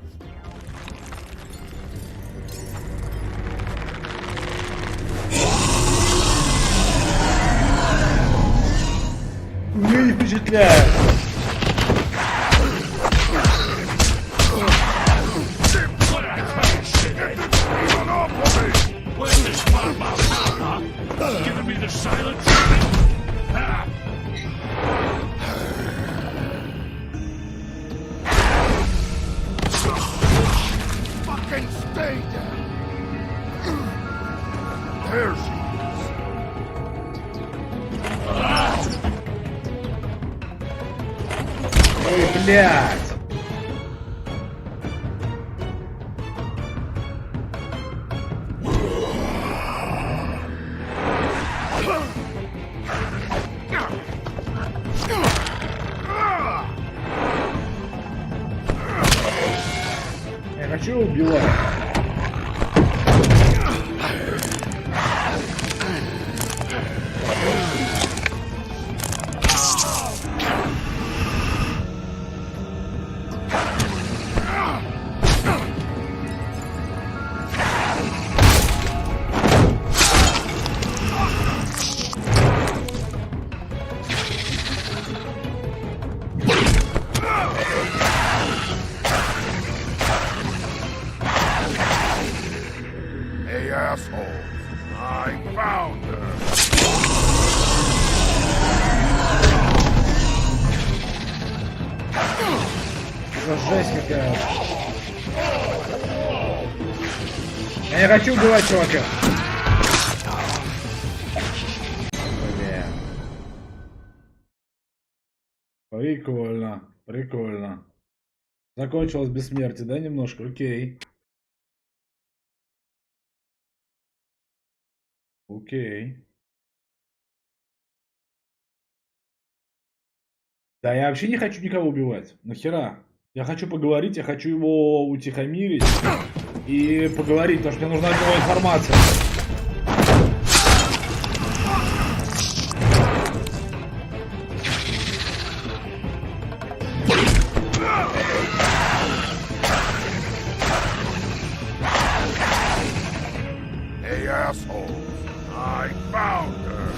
Не впечатляет. Giving me the silent treatment? Fucking stay down. There she is. Ой, блядь. Я хочу убивать. Hey, asshole. I found her. Это жесть какая. Я не хочу убивать чувака. Бля. Прикольно, прикольно. Закончилось без смерти, да, немножко? Окей. Окей. Да, я вообще не хочу никого убивать. Нахера? Я хочу поговорить, я хочу его утихомирить и поговорить, потому что мне нужна от него информация. Hey, asshole. I found her.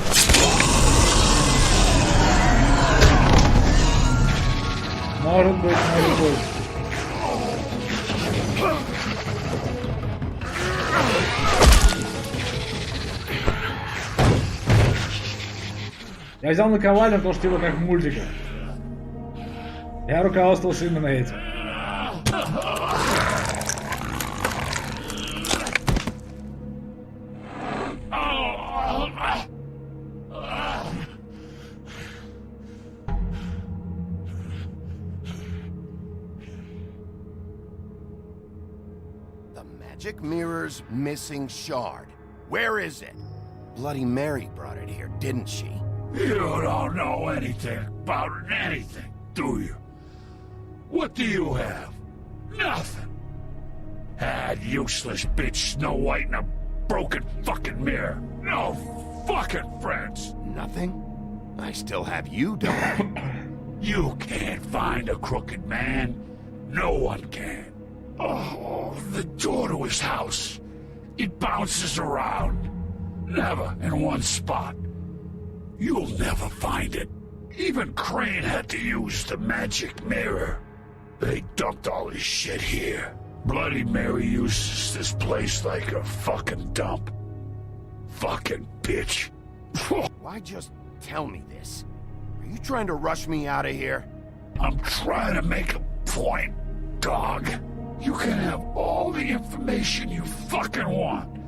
Может быть, может быть. Я взял наковальню, потому что его как в мультиках. Я руководствовался именно этим. Magic mirror's missing shard. Where is it? Bloody Mary brought it here, didn't she? You don't know anything about anything, do you? What do you have? Nothing. That useless bitch Snow White and a broken fucking mirror. No fucking friends. Nothing? I still have you, don't I? You can't find a crooked man. No one can. Oh, the door to his house. It bounces around. Never in one spot. You'll never find it. Even Crane had to use the magic mirror. They dumped all his shit here. Bloody Mary uses this place like a fucking dump. Fucking bitch. Why just tell me this? Are you trying to rush me out of here? I'm trying to make a point, dog. You can have all the information you fucking want.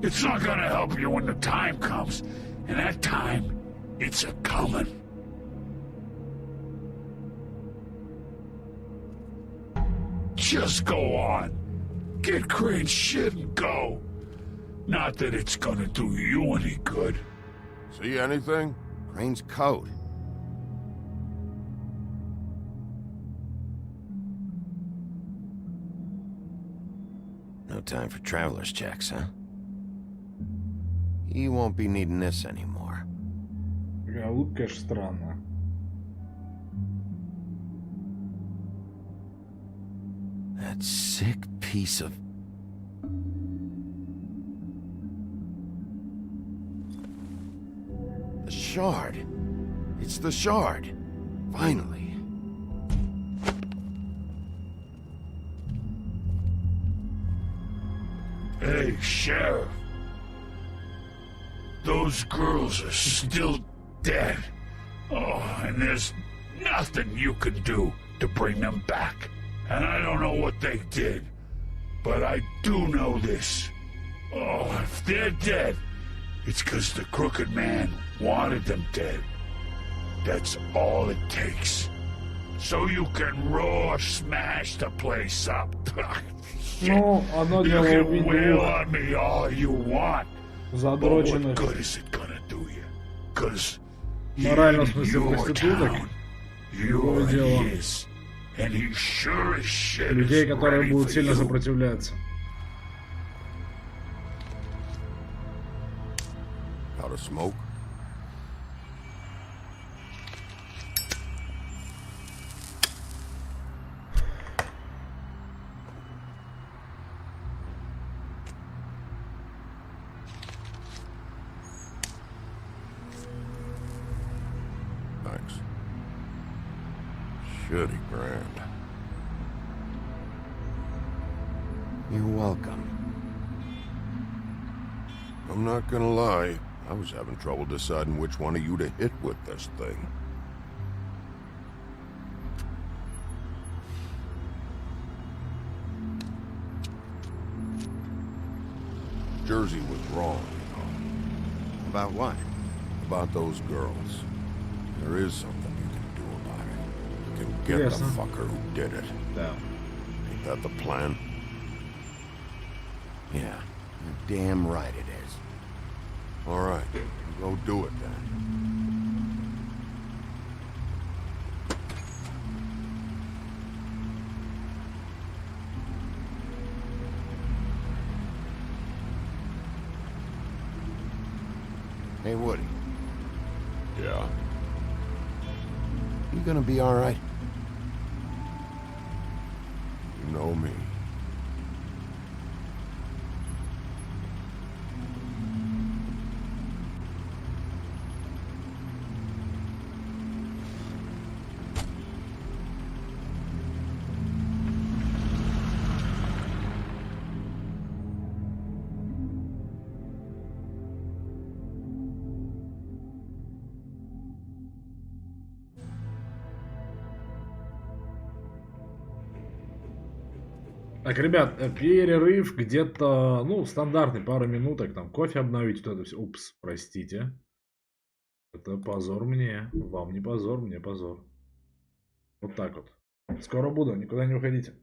It's not gonna help you when the time comes. And that time, it's a-comin'. Just go on. Get Crane's shit and go. Not that it's gonna do you any good. See anything? Crane's coat. No time for traveler's checks, huh? He won't be needing this anymore. Улыбка, конечно, странно. That sick piece of... The shard. It's the shard. Finally. Hey, Sheriff. Those girls are still dead. Oh, and there's nothing you can do to bring them back. And I don't know what they did, but I do know this. Oh, if they're dead, it's because the crooked man wanted them dead. That's all it takes. So you can roar, smash the place up. Ну, одно You дело can убить wail двух on me all you want. But what задроченных good is it gonna do you? Because морально в смысле проституток. Другое дело. Людей, которые будут сильно сопротивляться. Got a smoke? Thanks. Shitty grand. You're welcome. I'm not gonna lie, I was having trouble deciding which one of you to hit with this thing. Jersey was wrong, you know. About what? About those girls. There is something you can do about it. You can get Yes, the huh? fucker who did it. Да. Ain't that the plan? Yeah, you're damn right it is. All right, go do it then. Hey, Woody, Yeah. you gonna be all right? You know me. Так, ребят, перерыв где-то, ну, стандартный, пару минуток, там, кофе обновить, вот это все. Упс, простите. Это позор мне, вам не позор, мне позор. Вот так вот. Скоро буду, никуда не уходите.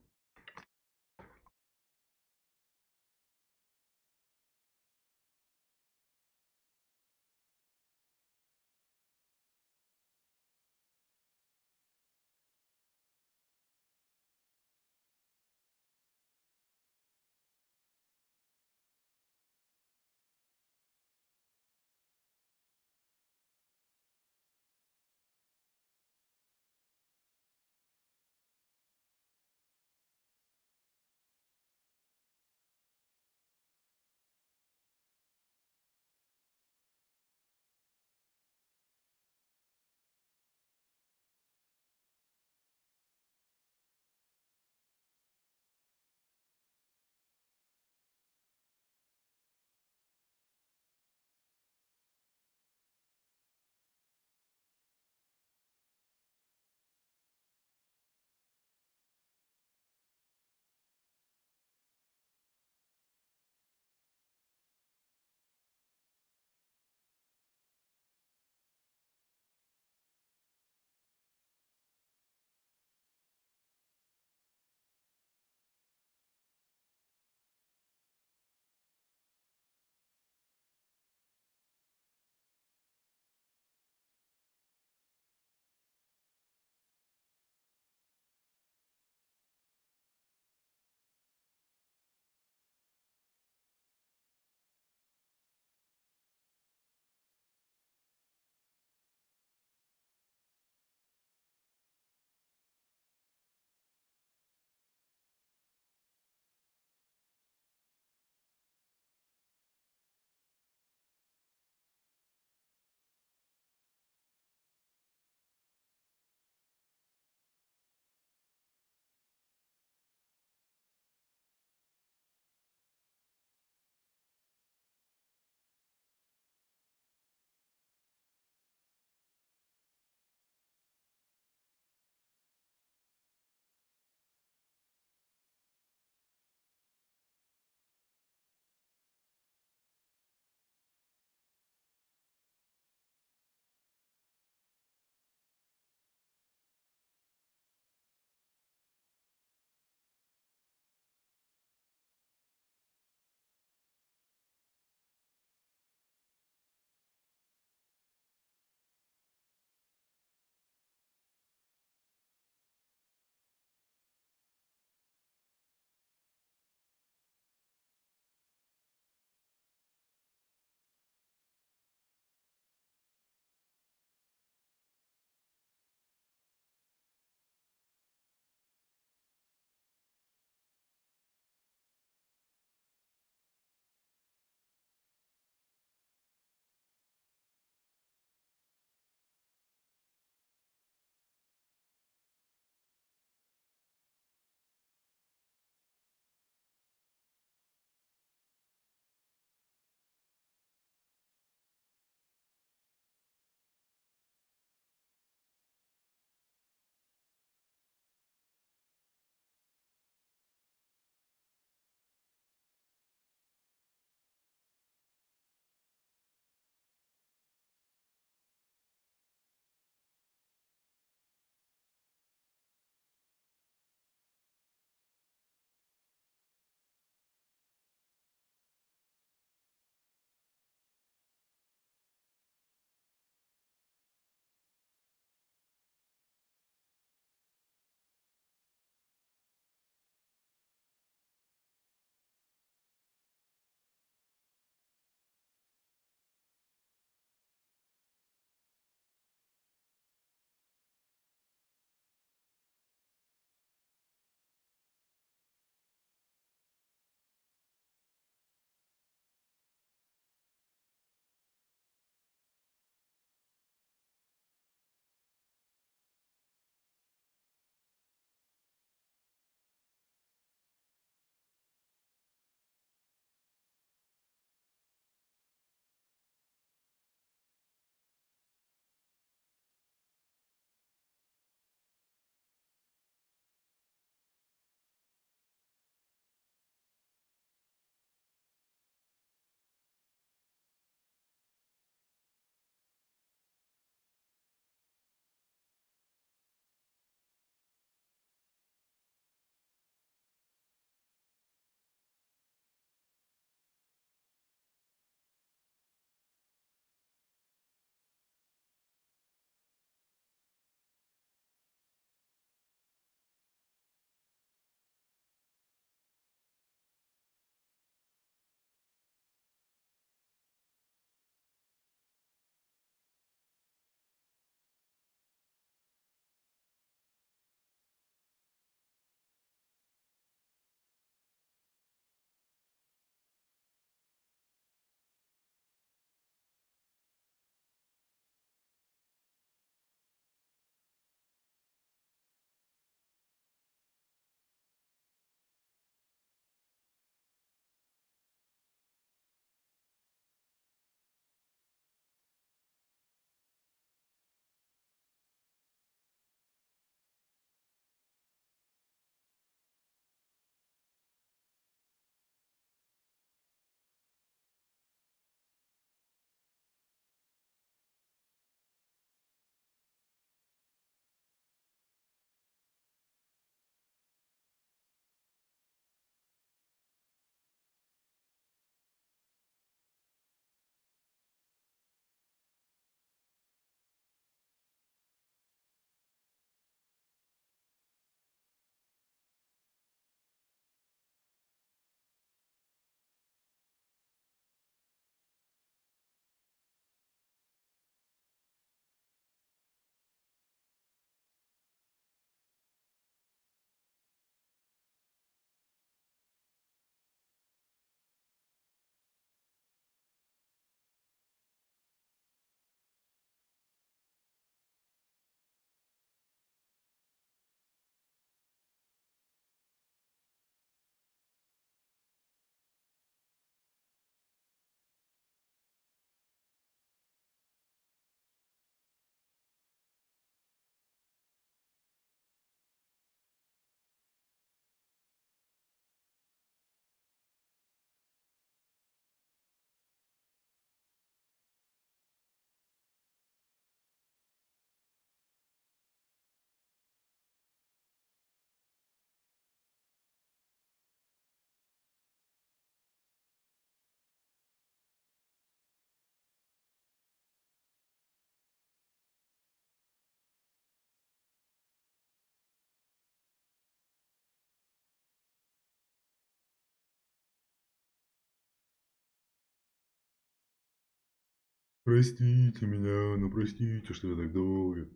Простите меня, ну простите, что я так долго.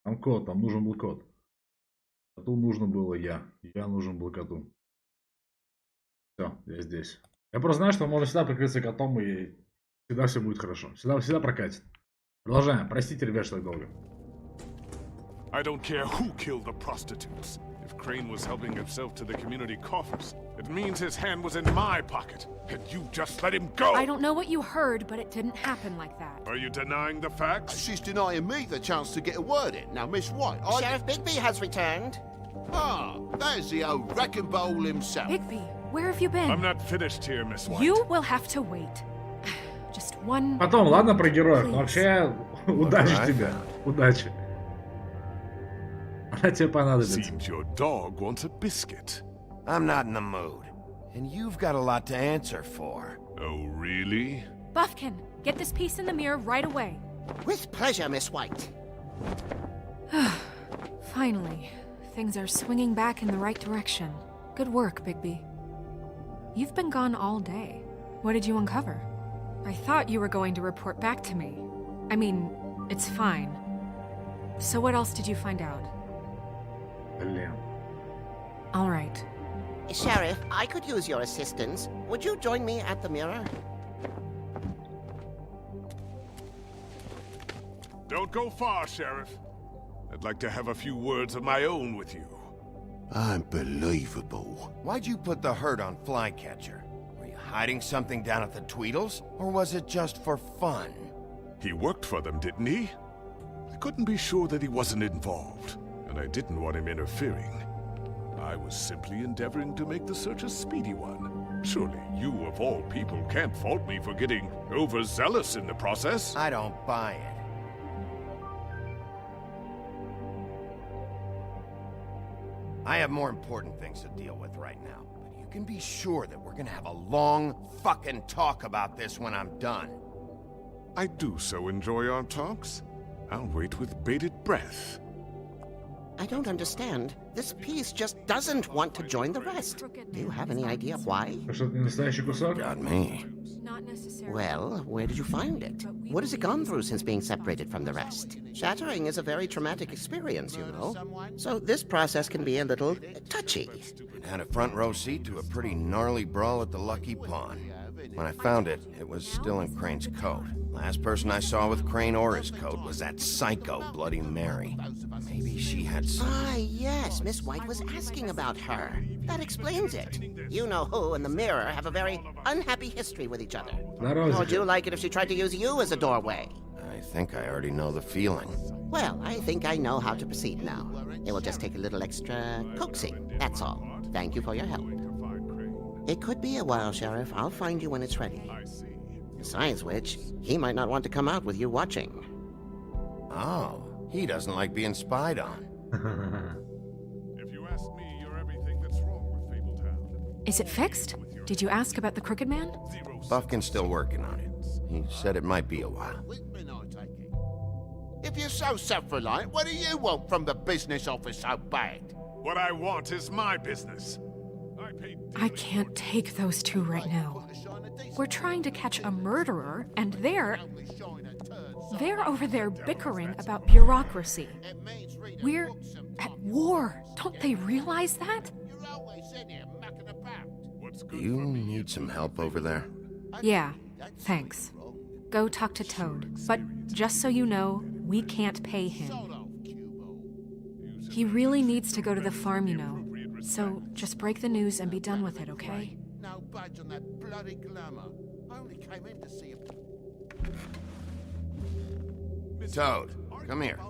Там кот, там нужен был кот. Коту нужно было я. Я нужен был коту. Все, я здесь. Я просто знаю, что можно всегда прикрыться котом, и всегда все будет хорошо. Всегда прокатит. Продолжаем. Простите, ребят, что так долго. I don't care who killed the prostitutes. If Crane was helping himself to the community coffers, it means his hand was in my pocket, and you just let him go! I don't know what you heard, but it didn't happen like that. Are you denying the facts? She's denying me the chance to get a word in. Now, Miss White, Sheriff Bigby has returned. Ah, there's the old wrecking ball himself. Bigby, where have you been? I'm not finished here, Miss White. You will have to wait. Just one... Потом, ладно, про героев, но вообще, удачи тебе. Удачи. Она тебе понадобится. Seems your dog wants a biscuit. I'm not in the mood. And you've got a lot to answer for. Oh, really? Buffkin, get this piece in the mirror right away. With pleasure, Miss White. Finally, things are swinging back in the right direction. Good work, Bigby. You've been gone all day. What did you uncover? I thought you were going to report back to me. I mean, it's fine. So what else did you find out? All right. Sheriff, I could use your assistance. Would you join me at the mirror? Don't go far, Sheriff. I'd like to have a few words of my own with you. Unbelievable. Why'd you put the hurt on Flycatcher? Were you hiding something down at the Tweedles? Or was it just for fun? He worked for them, didn't he? I couldn't be sure that he wasn't involved, and I didn't want him interfering. I was simply endeavoring to make the search a speedy one. Surely you, of all people, can't fault me for getting overzealous in the process. I don't buy it. I have more important things to deal with right now, but you can be sure that we're gonna have a long fucking talk about this when I'm done. I do so enjoy our talks. I'll wait with bated breath. I don't understand. This piece just doesn't want to join the rest. Do you have any idea why? Got me. Not necessarily. Well, where did you find it? What has it gone through since being separated from the rest? Shattering is a very traumatic experience, you know. So this process can be a little touchy. It had a front row seat to a pretty gnarly brawl at the Lucky Pawn. When I found it, it was still in Crane's coat. Last person I saw with Crane or his coat was that psycho Bloody Mary. Maybe she had some... Ah, yes, Miss White was asking about her. That explains it. You know who and the mirror have a very unhappy history with each other. How would you like it if she tried to use you as a doorway? I think I already know the feeling. Well, I think I know how to proceed now. It will just take a little extra coaxing, that's all. Thank you for your help. It could be a while, Sheriff. I'll find you when it's ready. Besides which, he might not want to come out with you watching. Oh, he doesn't like being spied on. If you ask me, you're everything that's wrong with Fabletown. Is it fixed? Did you ask about the Crooked Man? Buffkin's still working on it. He said it might be a while. If you're so self-reliant, what do you want from the business office so bad? What I want is my business. I can't take those two right now. We're trying to catch a murderer, and they're over there bickering about bureaucracy. We're at war. Don't they realize that? Do you need some help over there? Yeah, thanks. Go talk to Toad. But just so you know, we can't pay him. He really needs to go to the farm, you know. So just break the news and be done with it, okay? No budge on that bloody glamour. I only came in to see him. Toad, come here.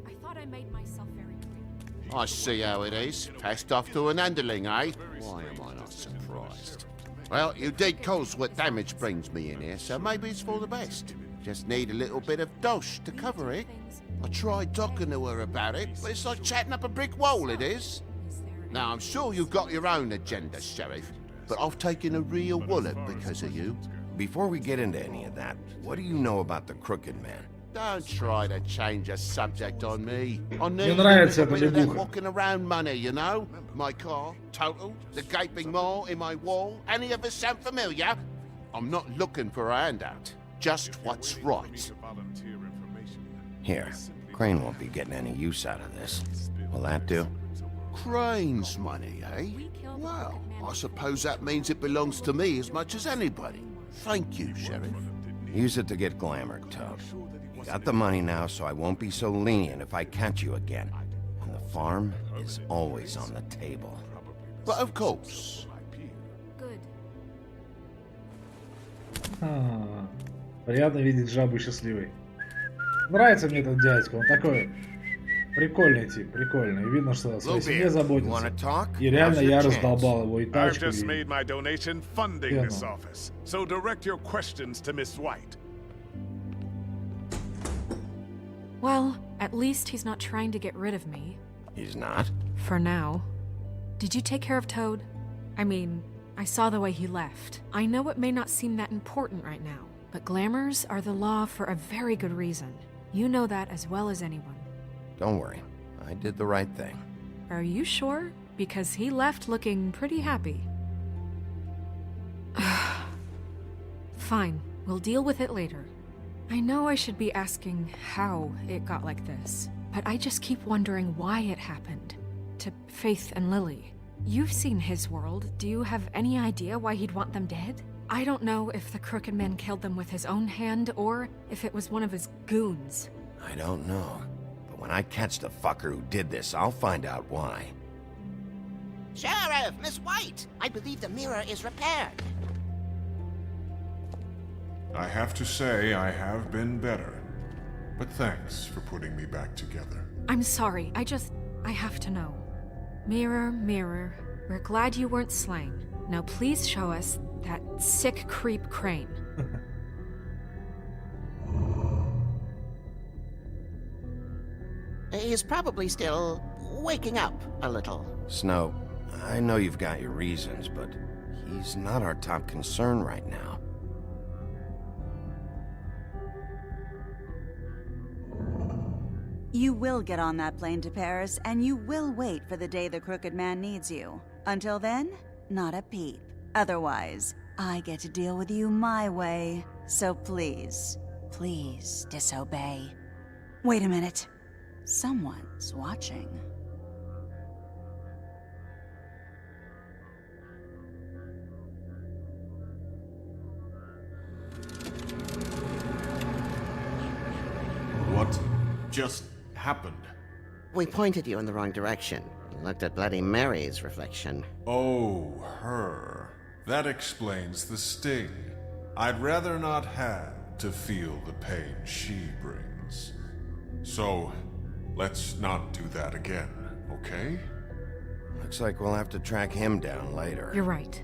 I thought I made myself very clear. I see how it is. Passed off to an underling, eh? Why am I not surprised? Well, you did cause what damage brings me in here, so maybe it's for the best. Just need a little bit of dosh to cover it. I tried talking to her about it, but it's like chatting up a brick wall, it is. Now, I'm sure you've got your own agenda, Sheriff, but I've taken a real wallet because of you. Before we get into any of that, what do you know about the Crooked Man? Don't try to change a subject on me. I need that walking around money, you know? My car, total, the gaping maw in my wall. Any of us sound familiar? I'm not looking for a handout. just what's right. Here, Crane won't be getting any use out of this. Will that do? Crane's money, eh? Well, I suppose that means it belongs to me as much as anybody. Thank you, Sheriff. Use it to get glamored, Toad. You got the money now, so I won't be so lenient if I catch you again. And the farm is always on the table. But of course. Приятно видеть жабу счастливой. Нравится мне этот дядька, он такой прикольный тип, прикольный. И видно, что о своей семье заботится. И реально я раздолбал его и тачку, I've just made my donation funding Пену. this office, so direct your questions to Miss White. Well, at least he's not trying to get rid of me. He's not? For now. Did you take care of Toad? I mean, I saw the way he left. I know it may not seem that important right now, but glamours are the law for a very good reason. You know that as well as anyone. Don't worry. I did the right thing. Are you sure? Because he left looking pretty happy. Fine, we'll deal with it later. I know I should be asking how it got like this, but I just keep wondering why it happened. To Faith and Lily. You've seen his world. Do you have any idea why he'd want them dead? I don't know if the Crooked Man killed them with his own hand or if it was one of his goons. I don't know. But when I catch the fucker who did this, I'll find out why. Sheriff, Miss White, I believe the mirror is repaired. I have to say I have been better. But thanks for putting me back together. I'm sorry, I have to know. Mirror, mirror, we're glad you weren't slain. Now please show us that sick creep Crane. He's probably still waking up a little. Snow, I know you've got your reasons, but he's not our top concern right now. You will get on that plane to Paris, and you will wait for the day the Crooked Man needs you. Until then, not a peep. Otherwise, I get to deal with you my way. So please, please disobey. Wait a minute. Someone's watching. What just happened? We pointed you in the wrong direction. You looked at Bloody Mary's reflection. Oh, her. That explains the sting. I'd rather not have to feel the pain she brings. So, let's not do that again, okay? Looks like we'll have to track him down later. You're right.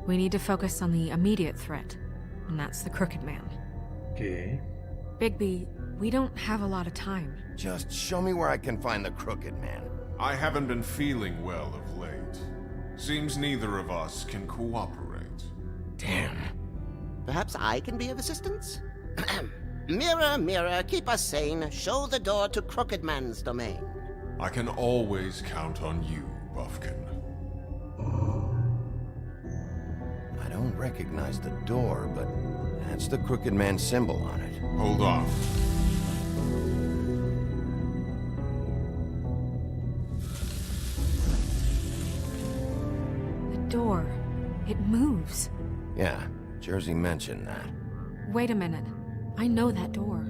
We need to focus on the immediate threat, and that's the Crooked Man. Okay. Bigby, we don't have a lot of time. Just show me where I can find the Crooked Man. I haven't been feeling well of late. Seems neither of us can cooperate. Damn. Perhaps I can be of assistance? Mirror, mirror, keep us sane. Show the door to Crooked Man's domain. I can always count on you, Buffkin. I don't recognize the door, but that's the Crooked Man symbol on it. Hold on. The door. It moves. Yeah, Jersey mentioned that. Wait a minute. I know that door.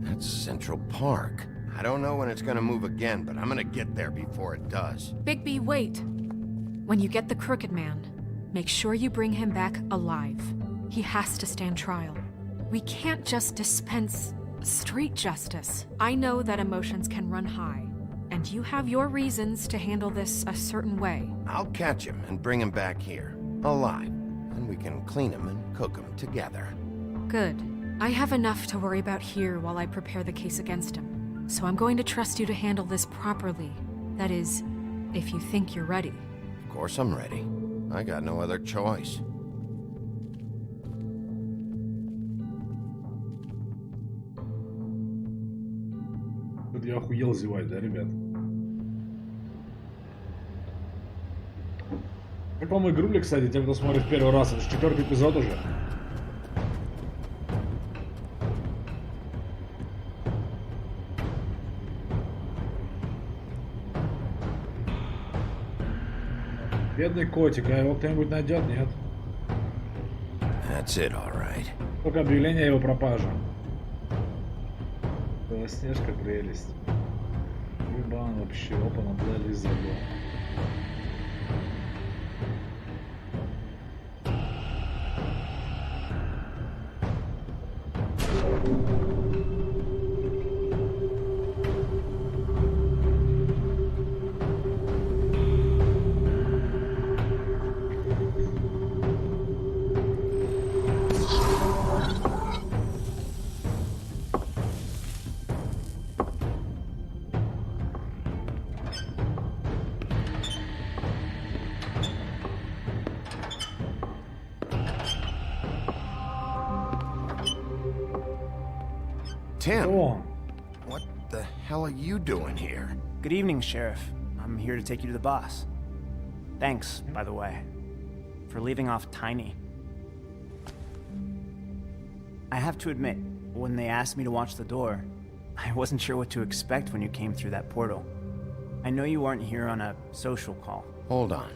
That's Central Park. I don't know when it's gonna move again, but I'm gonna get there before it does. Bigby, wait. When you get the Crooked Man, make sure you bring him back alive. He has to stand trial. We can't just dispense street justice. I know that emotions can run high, and you have your reasons to handle this a certain way. I'll catch him and bring him back here, alive. And we can clean him and cook him together. Good. I have enough to worry about here while I prepare the case against him. So I'm going to trust you to handle this properly. That is, if you think you're ready. Of course I'm ready. I got no other choice. Тут я охуел зевать, да, ребят? Как вам игрули, кстати, те, кто смотрит первый раз, это же 4-й эпизод уже. Бедный котик, а его кто-нибудь найдет? Нет. That's it, all right. Только объявление о его пропаже. Белоснежка прелесть. Ебан вообще, опа, наплыли за дом. Tim, what the hell are you doing here? Good evening, Sheriff. I'm here to take you to the boss. Thanks, by the way, for leaving off Tiny. I have to admit, when they asked me to watch the door, I wasn't sure what to expect when you came through that portal. I know you aren't here on a social call. Hold on.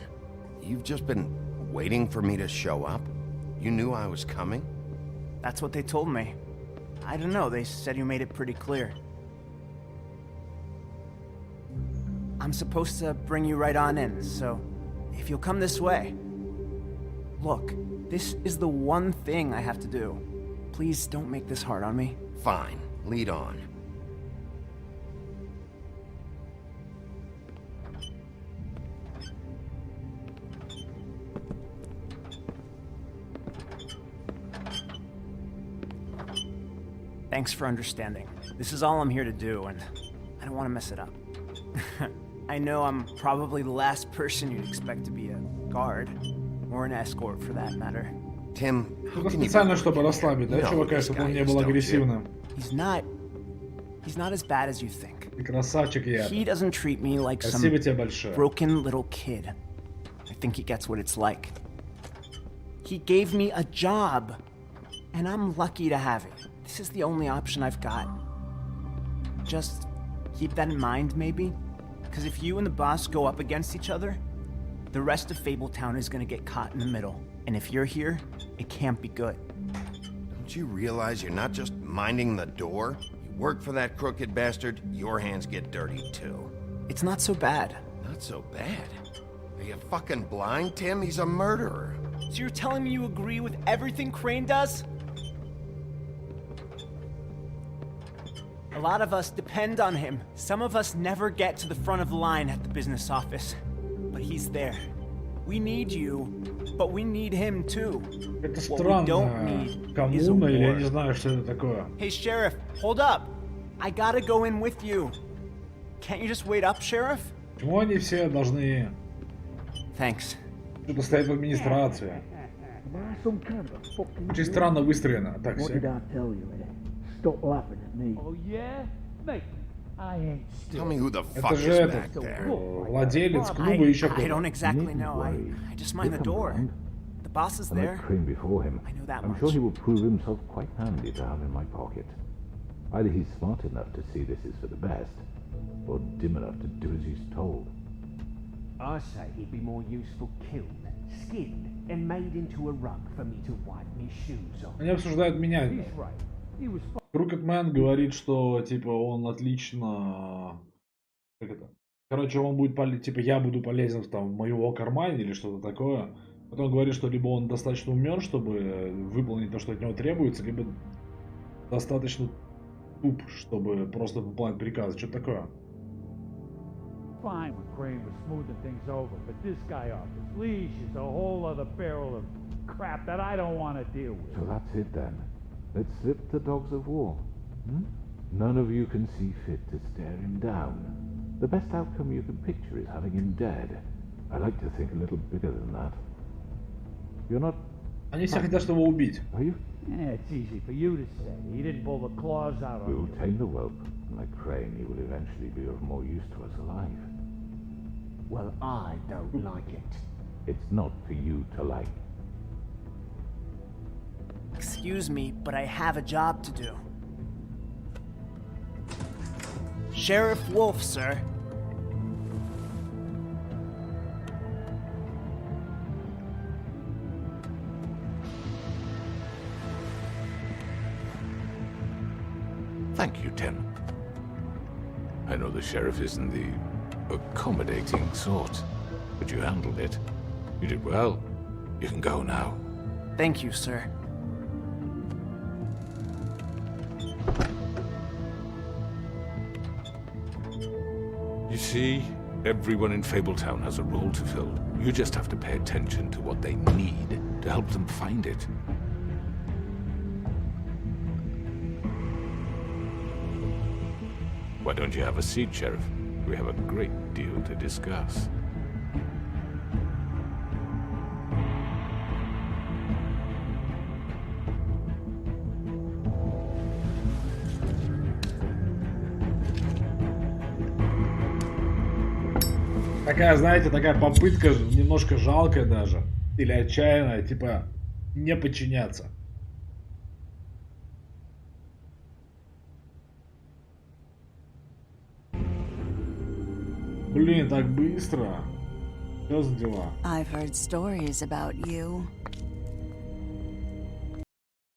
You've just been waiting for me to show up? You knew I was coming? That's what they told me. I don't know, they said you made it pretty clear. I'm supposed to bring you right on in, so if you'll come this way. Look, this is the one thing I have to do. Please don't make this hard on me. Fine, lead on. Thanks for understanding. This is all I'm here to do, and I don't want to mess it up. I know I'm probably the last person you'd expect to be a guard, or an escort for that matter. Tim, Только специально, чтобы расслабить, да, чувака, чтобы он не был агрессивным. He's not as bad as you think. Ты красавчик, я. He doesn't treat me like some Спасибо тебе большое. broken little kid. I think he gets what it's like. He gave me a job, and I'm lucky to have it. This is the only option I've got. Just keep that in mind, maybe? Because if you and the boss go up against each other, the rest of Fabletown is gonna get caught in the middle. And if you're here, it can't be good. Don't you realize you're not just minding the door? You work for that crooked bastard, your hands get dirty too. It's not so bad. Not so bad? Are you fucking blind, Tim? He's a murderer. So you're telling me you agree with everything Crane does? A lot of us depend on him. Some of us never get to the front of the line at the business office. But he's there. We need you, but we need him too. Это What we don't странно. need is a Коммуна или я war. не знаю, что это такое. Hey, Sheriff, hold up. I gotta go in with you. Can't you just wait up, Sheriff? Почему они все должны Thanks. что-то стоять в администрации? Очень странно выстроено. Так, все. Stop laughing at me. Oh yeah? Mate, I ain't Tell me who the Это fuck же is этот back there. владелец клуба и еще I don't кто-то. exactly know. I just mind the door. The boss is there. Crane before him. I know that I'm much. sure he will prove himself quite handy to have in my pocket. Either he's smart enough to see this is for the best, or dim enough to do as he's told. I say he'd be more useful killed, skinned, and made into a rug for me to wipe me shoes on. Они обсуждают меня. He's right. He was Крукетмен говорит, что типа он отлично, как это, короче, он будет типа я буду полезен там в моего кармане или что-то такое. Потом говорит, что либо он достаточно умен, чтобы выполнить то, что от него требуется, либо достаточно туп, чтобы просто выполнять приказы. Что такое? fine when Crane was smoothing things over, but this guy off his leash is a whole other barrel of crap that I don't want to deal with. So that's it then. Let's slip the dogs of war. Hmm? None of you can see fit to stare him down. The best outcome you can picture is having him dead. I like to think a little bigger than that. You're not... Они все хотят, чтобы его убить. Are you? Yeah, it's easy for you to say. He didn't pull the claws out on We you. will tame the whelp. Like Crane, he will eventually be of more use to us alive. Well, I don't like it. It's not for you to like. Excuse me, but I have a job to do. Sheriff Wolf, sir. Thank you, Tim. I know the sheriff isn't the accommodating sort, but you handled it. You did well. You can go now. Thank you, sir. You see, everyone in Fabletown has a role to fill. You just have to pay attention to what they need to help them find it. Why don't you have a seat, Sheriff? We have a great deal to discuss. Такая, знаете, такая попытка немножко жалкая даже. Или отчаянная, типа, не подчиняться. Блин, так быстро. Что за дела? I've heard stories about you.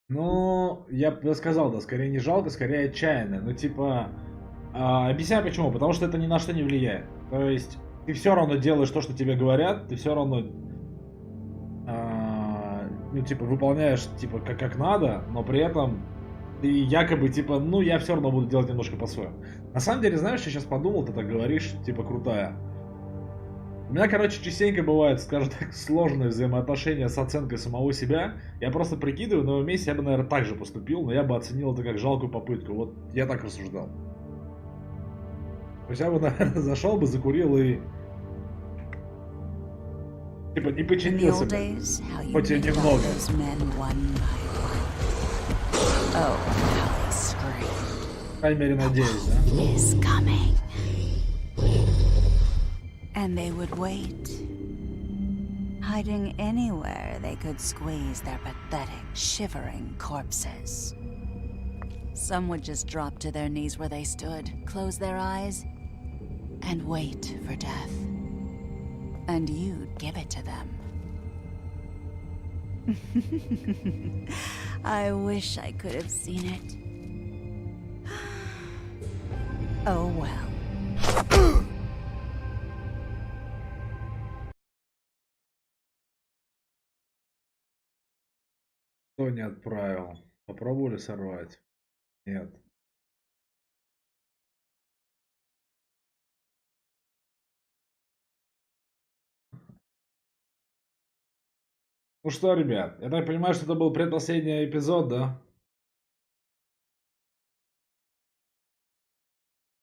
Ну, я бы сказал, да, скорее не жалко, скорее отчаянно. Ну, типа, объясняю почему. Потому что это ни на что не влияет. То есть, ты все равно делаешь то, что тебе говорят, ты все равно, ну, типа, выполняешь, типа, как надо, но при этом ты якобы, типа, ну, я все равно буду делать немножко по-своему. На самом деле, знаешь, что я сейчас подумал, ты так говоришь, типа, крутая. У меня, короче, частенько бывает, скажем так, сложные взаимоотношения с оценкой самого себя. Я просто прикидываю, на его месте я бы, наверное, так же поступил, но я бы оценил это как жалкую попытку. Вот я так рассуждал. То есть я бы, наверное, зашел бы, закурил и... Типа, не подчинился бы. Хоть и немного. По крайней мере, надеюсь, да? And they would wait, hiding anywhere they could squeeze their pathetic, shivering corpses. Some would just drop to their knees where they stood, close their eyes, and wait for death. And you'd give it to them. I wish I could have seen it. Oh well. Кто не отправил? Попробовали сорвать? Нет. Ну что, ребят, я так понимаю, что это был предпоследний эпизод, да?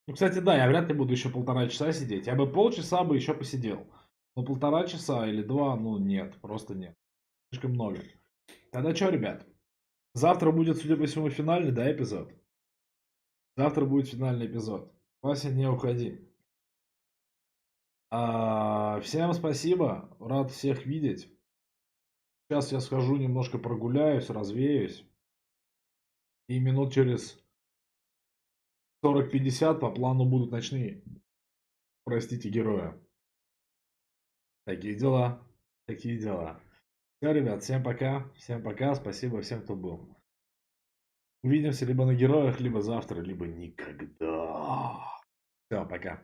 Ну, кстати, да, я вряд ли буду еще 1,5 часа сидеть. Я бы полчаса бы еще посидел. Но 1,5 часа или 2, ну нет, просто нет. Слишком много. Тогда что, ребят? Завтра будет, судя по всему, финальный, да, эпизод? Завтра будет финальный эпизод. Вася, не уходи. Всем спасибо. Рад всех видеть. Сейчас я схожу, немножко прогуляюсь, развеюсь. И минут через 40-50 по плану будут ночные. Простите, героя. Такие дела. Такие дела. Все, ребят, всем пока. Всем пока. Спасибо всем, кто был. Увидимся либо на героях, либо завтра, либо никогда. Все, пока.